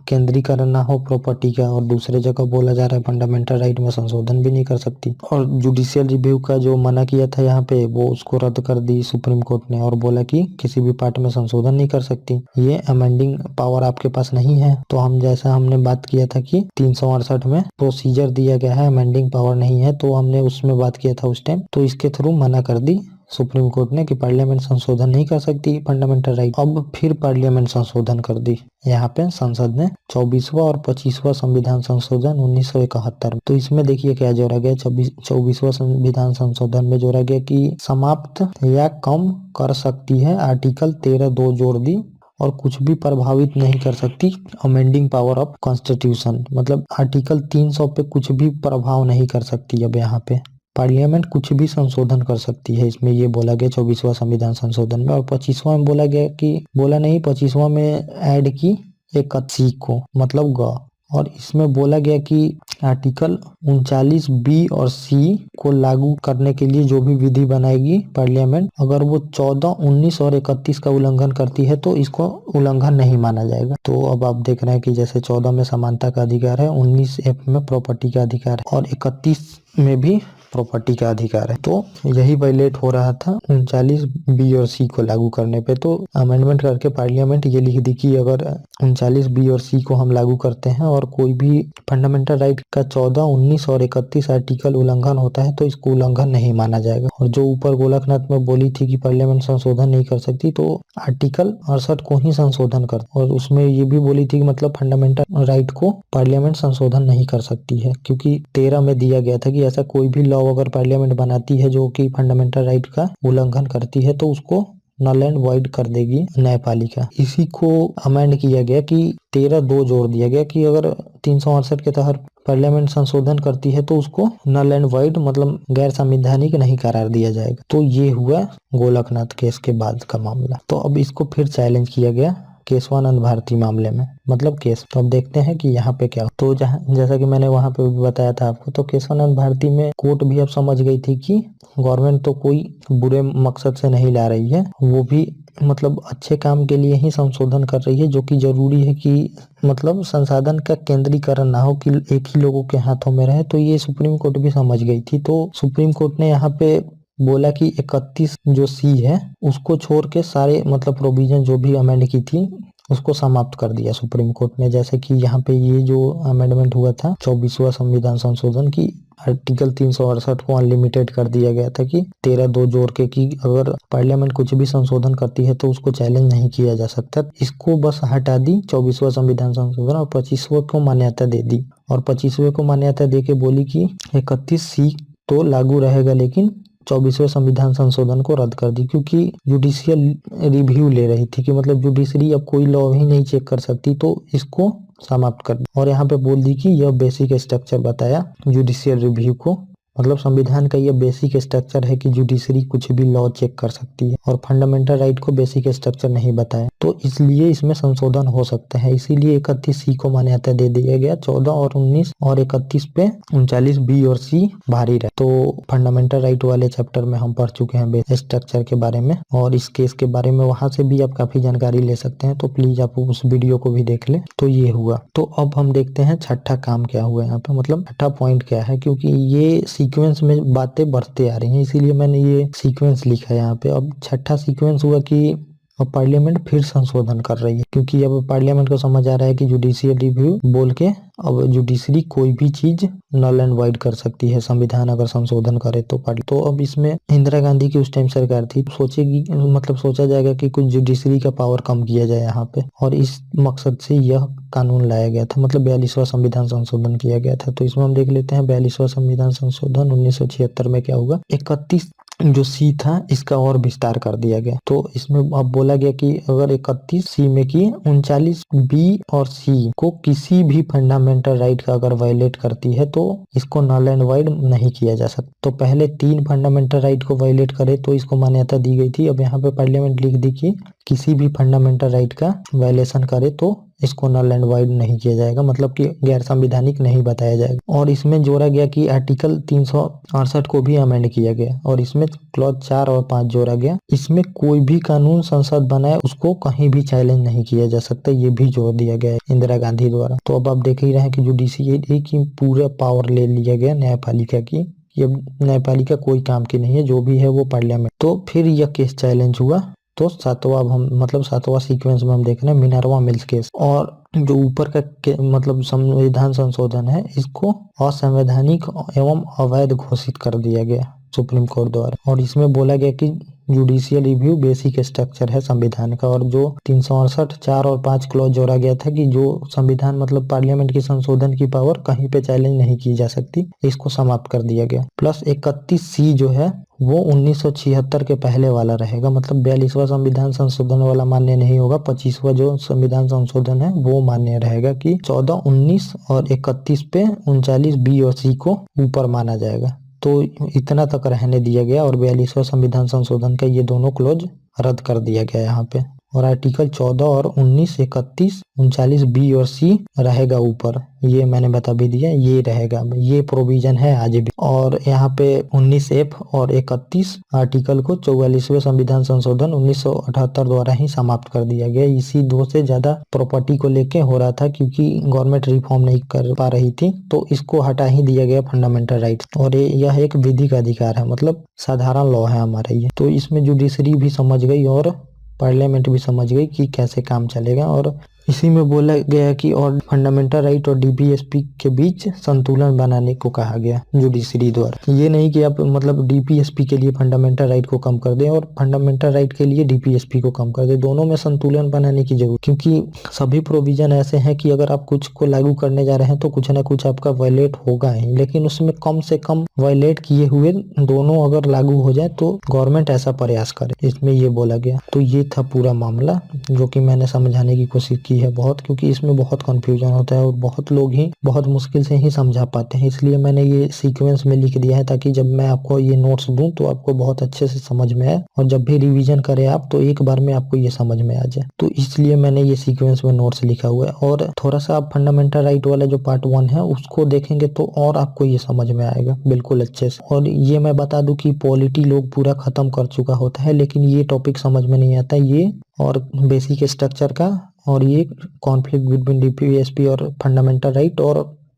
केंद्रीकरण ना हो प्रॉपर्टी का, और दूसरे जगह बोला जा रहा है फंडामेंटल राइट में संशोधन भी नहीं कर सकती। और जुडिशियल रिव्यू का जो मना किया था यहाँ पे, वो उसको रद्द कर दी सुप्रीम कोर्ट ने और बोला कि किसी भी पार्ट में संशोधन नहीं कर सकती, ये अमेंडिंग पावर आपके पास नहीं है। तो हम जैसा हमने बात किया था कि 368 में प्रोसीजर दिया गया है, अमेंडिंग पावर नहीं है, तो हमने उसमें बात किया था उस टाइम। तो इसके थ्रू मना कर दी सुप्रीम कोर्ट ने कि पार्लियामेंट संशोधन नहीं कर सकती फंडामेंटल राइट। अब फिर पार्लियामेंट संशोधन कर दी यहाँ पे संसद ने 24वां और 25वां संविधान संशोधन 1971। तो इसमें देखिए क्या जोड़ा गया। 24वां संविधान संशोधन में जोड़ा गया कि समाप्त या कम कर सकती है, आर्टिकल 13(2) जोड़ दी, और कुछ भी प्रभावित नहीं कर सकती अमेंडिंग पावर ऑफ कॉन्स्टिट्यूशन, मतलब आर्टिकल 300 पे कुछ भी प्रभाव नहीं कर सकती। अब यहाँ पे पार्लियामेंट कुछ भी संशोधन कर सकती है, इसमें ये बोला गया 24वां संविधान संशोधन में। और 25वां में बोला गया कि 25वां में ऐड की एक C को, मतलब ग, और इसमें बोला गया कि आर्टिकल 39 बी और सी को लागू करने के लिए जो भी विधि बनाएगी पार्लियामेंट, अगर वो 14, 19 और 31 का उल्लंघन करती है तो इसको उल्लंघन नहीं माना जाएगा। तो अब आप देख रहे हैं कि जैसे 14 में समानता का अधिकार है, 19F में प्रॉपर्टी का अधिकार है और 31 में भी प्रॉपर्टी का अधिकार है। तो यही वायलेट हो रहा था 39 बी और सी को लागू करने पे। तो अमेंडमेंट करके पार्लियामेंट ये लिख दी कि अगर 39 बी और सी को हम लागू करते हैं और कोई भी फंडामेंटल राइट का 14, 19 और 31 आर्टिकल उल्लंघन होता है तो इसको उल्लंघन नहीं माना जाएगा। और जो ऊपर गोलकनाथ में बोली थी कि पार्लियामेंट संशोधन नहीं कर सकती, तो आर्टिकल 68 को ही संशोधन कर, और उसमें ये भी बोली थी कि मतलब फंडामेंटल राइट को पार्लियामेंट संशोधन नहीं कर सकती है, क्योंकि 13 में दिया गया था कि ऐसा कोई भी लॉ अगर पार्लियामेंट बनाती है जो कि फंडामेंटल राइट का उल्लंघन करती है तो उसको नल एंड वॉइड कर देगी न्यायपालिका। इसी को अमेंड किया गया कि 13(2) जोड़ दिया गया कि अगर 368 के तहत पार्लियामेंट संशोधन करती है तो उसको नल एंड वॉइड मतलब गैर संवैधानिक नहीं करार दिया जाएगा। तो ये हुआ गोलकनाथ केस के बाद का मामला। तो अब इसको फिर चैलेंज किया गया केशवानंद भारती मामले में, मतलब केस। तो अब देखते हैं कि यहाँ पे क्या। तो जैसा कि मैंने वहां पे भी बताया था आपको, तो केशवानंद भारती में कोर्ट भी अब समझ गई थी कि गवर्नमेंट तो कोई बुरे मकसद से नहीं ला रही है, वो भी मतलब अच्छे काम के लिए ही संशोधन कर रही है, जो कि जरूरी है कि मतलब संसाधन का केंद्रीकरण ना हो कि एक ही लोगों के हाथों में रहे। तो ये सुप्रीम कोर्ट भी समझ गई थी। तो सुप्रीम कोर्ट ने यहाँ पे बोला कि 31 जो सी है उसको छोड़ के सारे मतलब प्रोविजन जो भी अमेंड की थी उसको समाप्त कर दिया सुप्रीम कोर्ट ने। जैसे कि यहाँ पे ये जो अमेंडमेंट हुआ था 24वां संविधान संशोधन की आर्टिकल 368 को अनलिमिटेड कर दिया गया था कि 13(2) जोड़ के कि अगर पार्लियामेंट कुछ भी संशोधन करती है तो उसको चैलेंज नहीं किया जा सकता। इसको बस हटा दी 24वां संविधान संशोधन और 25वां को मान्यता दे दी। और 25वें को मान्यता दे के बोली कि 31 सी तो लागू रहेगा लेकिन 24वें संविधान संशोधन को रद्द कर दी, क्योंकि जुडिशियल रिव्यू ले रही थी कि मतलब जुडिशरी अब कोई लॉ ही नहीं चेक कर सकती तो इसको समाप्त कर दी। और यहाँ पे बोल दी कि यह बेसिक स्ट्रक्चर बताया जुडिशियल रिव्यू को, मतलब संविधान का यह बेसिक स्ट्रक्चर है कि जुडिशरी कुछ भी लॉ चेक कर सकती है, और फंडामेंटल राइट को बेसिक स्ट्रक्चर नहीं बताया, तो इसलिए इसमें संशोधन हो सकता है। इसीलिए 31 सी को मान्यता दे दिया गया। 14 और 19 और 31 पे 39 बी और सी भारी रहे। तो फंडामेंटल राइट वाले चैप्टर में हम पढ़ चुके हैं बेसिक स्ट्रक्चर के बारे में, और इस केस के बारे में वहां से भी आप काफी जानकारी ले सकते हैं। तो प्लीज आप उस वीडियो को भी देख ले। तो ये हुआ। तो अब हम देखते हैं छठा काम क्या हुआ यहाँ पे, मतलब छठा पॉइंट क्या है, क्योंकि ये सीक्वेंस में बातें बढ़ते आ रही हैं इसीलिए मैंने ये सीक्वेंस लिखा है यहाँ पे। अब छठा सीक्वेंस हुआ कि अब पार्लियामेंट फिर संशोधन कर रही है, क्योंकि अब पार्लियामेंट को समझ आ रहा है कि जुडिशियल रिव्यू बोल के अब जुडिशरी कोई भी चीज नल एंड वाइड कर सकती है संविधान अगर संशोधन करे तो। तो अब इसमें इंदिरा गांधी की उस टाइम सरकार थी, सोचेगी मतलब सोचा जाएगा कि कुछ जुडिशरी का पावर कम किया जाए यहाँ पे, और इस मकसद से यह कानून लाया गया था, मतलब 42वां संविधान संशोधन किया गया था। तो इसमें हम देख लेते हैं 42वां संविधान संशोधन 1976 में क्या हुआ। 31 जो सी था इसका और विस्तार कर दिया गया। तो इसमें अब बोला गया कि अगर 31 सी में की 39 बी और सी को किसी भी फंडामेंटल राइट का अगर वायलेट करती है तो इसको नल एंड वाइड नहीं किया जा सकता। तो पहले 3 फंडामेंटल राइट को वायलेट करे तो इसको मान्यता दी गई थी। अब यहाँ पे पार्लियामेंट लिख दी कि किसी भी फंडामेंटल राइट का वायलेशन करे तो इसको नल एंड वाइड नहीं किया जाएगा, मतलब कि गैर संवैधानिक नहीं बताया जाएगा। और इसमें जोड़ा गया कि आर्टिकल 368 को भी अमेंड किया गया और इसमें क्लॉज 4 और 5 जोड़ा गया। इसमें कोई भी कानून संसद बनाए उसको कहीं भी चैलेंज नहीं किया जा सकता, ये भी जोड़ दिया गया है इंदिरा गांधी द्वारा। तो अब आप देख ही रहे हैं कि जुडिशियरी की पूरा पावर ले लिया गया न्यायपालिका की। ये न्यायपालिका कोई काम की नहीं है, जो भी है वो पार्लियामेंट। तो फिर यह केस चैलेंज हुआ। तो सातवां हम मतलब सातवां सीक्वेंस में हम देख रहे हैं मिनर्वा मिल्स केस। और जो ऊपर का मतलब संविधान संशोधन है इसको असंवैधानिक एवं अवैध घोषित कर दिया गया सुप्रीम कोर्ट द्वारा। और इसमें बोला गया कि जुडिशियल रिव्यू बेसिक स्ट्रक्चर है संविधान का, और जो 368 4 और 5 क्लॉज जोड़ा गया था कि जो संविधान मतलब पार्लियामेंट की संशोधन की पावर कहीं पे चैलेंज नहीं की जा सकती, इसको समाप्त कर दिया गया। प्लस 31 सी जो है वो 1976 के पहले वाला रहेगा, मतलब 42वां संविधान संशोधन वाला मान्य नहीं होगा। 25वां जो संविधान संशोधन है वो मान्य रहेगा कि 14, 19 और 31 पे 39 बी और सी को ऊपर माना जाएगा। तो इतना तक रहने दिया गया और 42वां संविधान संशोधन का ये दोनों क्लॉज रद्द कर दिया गया यहाँ पे। और आर्टिकल 14 और 19, 31, 39 बी और सी रहेगा ऊपर। ये मैंने बता भी दिया, ये रहेगा, ये प्रोविजन है आज भी। और यहाँ पे 19 एफ और 31 आर्टिकल को 44वें संविधान संशोधन 1978 द्वारा ही समाप्त कर दिया गया। इसी 2 से ज्यादा प्रॉपर्टी को लेके हो रहा था, क्योंकि गवर्नमेंट रिफॉर्म नहीं कर पा रही थी, तो इसको हटा ही दिया गया फंडामेंटल राइट। और यह एक विधिक अधिकार है, मतलब साधारण लॉ है हमारा ये। तो इसमें जुडिशरी भी समझ गई और पार्लियामेंट भी समझ गई कि कैसे काम चलेगा। और इसी में बोला गया कि और फंडामेंटल राइट और डीपीएसपी के बीच संतुलन बनाने को कहा गया जुडिशरी द्वारा। ये नहीं कि आप मतलब डीपीएसपी के लिए फंडामेंटल राइट को कम कर दें और फंडामेंटल राइट के लिए डीपीएसपी को कम कर दें, दोनों में संतुलन बनाने की जरूरत, क्योंकि सभी प्रोविजन ऐसे हैं कि अगर आप कुछ को लागू करने जा रहे हैं तो कुछ ना कुछ आपका वायलेट होगा ही, लेकिन उसमें कम से कम वायलेट किए हुए दोनों अगर लागू हो जाए तो गवर्नमेंट ऐसा प्रयास करे, इसमें ये बोला गया। तो ये था पूरा मामला जो कि मैंने समझाने की कोशिश की है बहुत, क्योंकि इसमें बहुत कंफ्यूजन होता है और बहुत लोग ही बहुत मुश्किल से ही समझा पाते हैं। इसलिए मैंने ये सीक्वेंस में लिख दिया है ताकि जब मैं आपको ये नोट्स दूं तो आपको बहुत अच्छे से समझ में आए, और जब भी रिवीजन करें आप तो एक बार में आपको ये समझ में आ जाए। तो इसलिए मैंने ये सीक्वेंस में नोट्स लिखा हुआ है। और थोड़ा सा आप फंडामेंटल राइट वाला जो पार्ट 1 है उसको देखेंगे तो और आपको ये समझ में आएगा बिल्कुल अच्छे से। और ये मैं बता दूं कि पॉलिटी लोग पूरा खत्म कर चुका होता है, लेकिन ये टॉपिक समझ में नहीं आता, ये और बेसिक स्ट्रक्चर का, और ये कॉन्फ्लिक्ट बिटवीन डीपीएसपी और फंडामेंटल राइट, और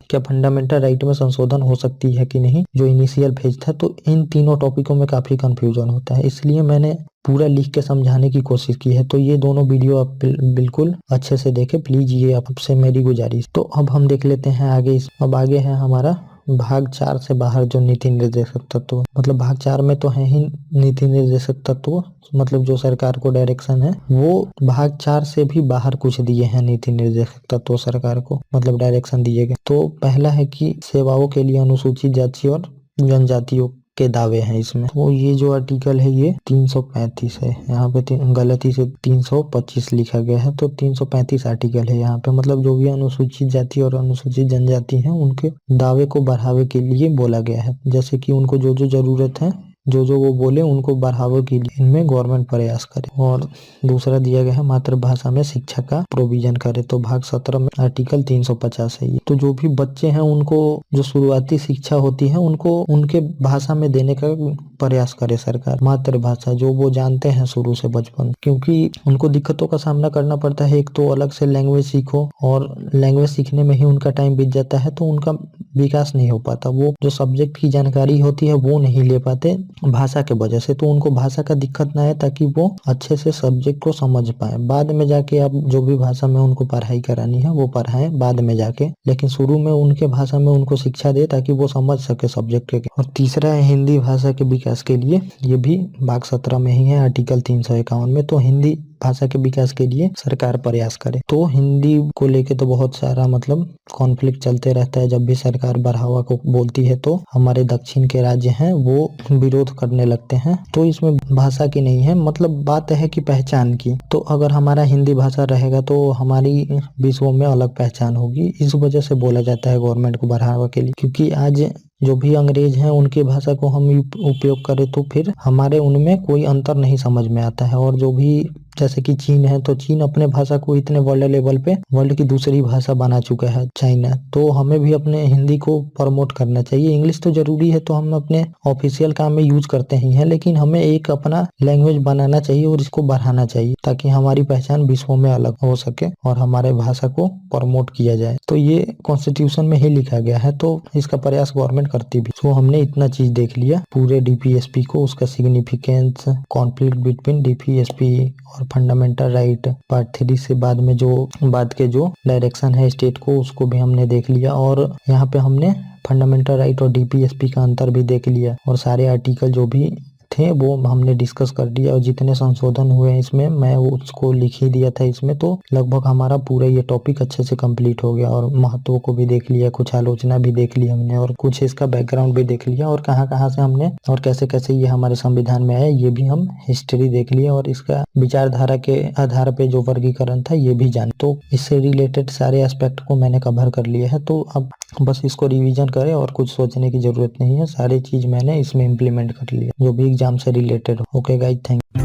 क्या फंडामेंटल राइट में संशोधन हो सकती है कि नहीं, जो इनिशियल फेज था। तो इन तीनों टॉपिकों में काफी कंफ्यूजन होता है, इसलिए मैंने पूरा लिख के समझाने की कोशिश की है। तो ये दोनों वीडियो आप बिल्कुल अच्छे से देखें प्लीज, ये आपसे मेरी गुजारिश। तो अब हम देख लेते हैं आगे। अब आगे है हमारा भाग 4 से बाहर जो नीति निर्देशक तत्व, मतलब भाग 4 में तो है ही नीति निर्देशक तत्व, मतलब जो सरकार को डायरेक्शन है, वो भाग 4 से भी बाहर कुछ दिए हैं नीति निर्देशक तत्व सरकार को, मतलब डायरेक्शन दिए गए। तो पहला है कि सेवाओं के लिए अनुसूचित जाति और जनजातियों के दावे हैं इसमें। तो ये जो आर्टिकल है ये 335 है, यहाँ पे गलती से 325 लिखा गया है, तो 335 आर्टिकल है यहाँ पे। मतलब जो भी अनुसूचित जाति और अनुसूचित जनजाति हैं उनके दावे को बढ़ावे के लिए बोला गया है, जैसे कि उनको जो जो जरूरत है, जो जो वो बोले उनको बढ़ावे के लिए इनमें गवर्नमेंट प्रयास करे। और दूसरा दिया गया है मातृभाषा में शिक्षा का प्रोविजन करे, तो भाग 17 में आर्टिकल 350 है ये। तो जो भी बच्चे हैं उनको जो शुरुआती शिक्षा होती है उनको उनके भाषा में देने का प्रयास करे सरकार, मातृभाषा जो वो जानते हैं शुरू से बचपन, क्योंकि उनको दिक्कतों का सामना करना पड़ता है। एक तो अलग से लैंग्वेज सीखो, और लैंग्वेज सीखने में ही उनका टाइम बीत जाता है, तो उनका विकास नहीं हो पाता, वो जो सब्जेक्ट की जानकारी होती है वो नहीं ले पाते भाषा के वजह से। तो उनको भाषा का दिक्कत ना है ताकि वो अच्छे से सब्जेक्ट को समझ पाए। बाद में जाके आप जो भी भाषा में उनको पढ़ाई करानी है वो पढ़ाएं बाद में जाके, लेकिन शुरू में उनके भाषा में उनको शिक्षा दे ताकि वो समझ सके सब्जेक्ट के। और तीसरा है हिंदी भाषा के विकास के लिए, ये भी भाग 17 में ही है आर्टिकल 351 में। तो हिंदी भाषा के विकास के लिए सरकार प्रयास करे। तो हिंदी को लेके तो बहुत सारा मतलब कॉन्फ्लिक्ट चलते रहता है, जब भी सरकार बढ़ावा को बोलती है तो हमारे दक्षिण के राज्य हैं वो विरोध करने लगते हैं। तो इसमें भाषा की नहीं है, मतलब बात है कि पहचान की। तो अगर हमारा हिंदी भाषा रहेगा तो हमारी विश्व में अलग पहचान होगी, इस वजह से बोला जाता है गवर्नमेंट को बढ़ावा के लिए। क्योंकि आज जो भी अंग्रेज हैं उनकी भाषा को हम उपयोग करें तो फिर हमारे उनमें कोई अंतर नहीं समझ में आता है। और जो भी जैसे कि चीन है, तो चीन अपने भाषा को इतने वर्ल्ड लेवल पे वर्ल्ड की दूसरी भाषा बना चुका है चाइना, तो हमें भी अपने हिंदी को प्रमोट करना चाहिए। इंग्लिश तो जरूरी है, तो हम अपने ऑफिशियल काम में यूज करते ही हैं, लेकिन हमें एक अपना लैंग्वेज बनाना चाहिए और इसको बढ़ाना चाहिए ताकि हमारी पहचान विश्व में अलग हो सके और हमारे भाषा को प्रमोट किया जाए। तो ये कॉन्स्टिट्यूशन में ही लिखा गया है, तो इसका प्रयास गवर्नमेंट करती भी। तो हमने इतना चीज देख लिया पूरे डीपीएसपी को, उसका सिग्निफिकेंस, कॉन्फ्लिक्ट बिटवीन डीपीएसपी और फंडामेंटल राइट पार्ट 3 से बाद में जो बाद के जो डायरेक्शन है स्टेट को, उसको भी हमने देख लिया। और यहाँ पे हमने फंडामेंटल राइट और डीपीएसपी का अंतर भी देख लिया, और सारे आर्टिकल जो भी थे वो हमने डिस्कस कर दिया। और जितने संशोधन हुए हैं इसमें मैं उसको लिख ही दिया था इसमें। तो लगभग हमारा पूरा ये टॉपिक अच्छे से कंप्लीट हो गया, और महत्व को भी देख लिया, कुछ आलोचना भी देख ली हमने, और कुछ इसका बैकग्राउंड भी देख लिया, और कहाँ कहाँ से हमने और कैसे कैसे ये हमारे संविधान में आया ये भी हम हिस्ट्री देख लिया, और इसका विचारधारा के आधार पे जो वर्गीकरण था ये भी जान। तो इससे रिलेटेड सारे एस्पेक्ट को मैंने कवर कर लिया है। तो अब बस इसको रिवीजन करें और कुछ सोचने की जरूरत नहीं है, सारी चीज मैंने इसमें इम्प्लीमेंट कर लिया जो भी एग्जाम से रिलेटेड हो। Okay guys, thank you.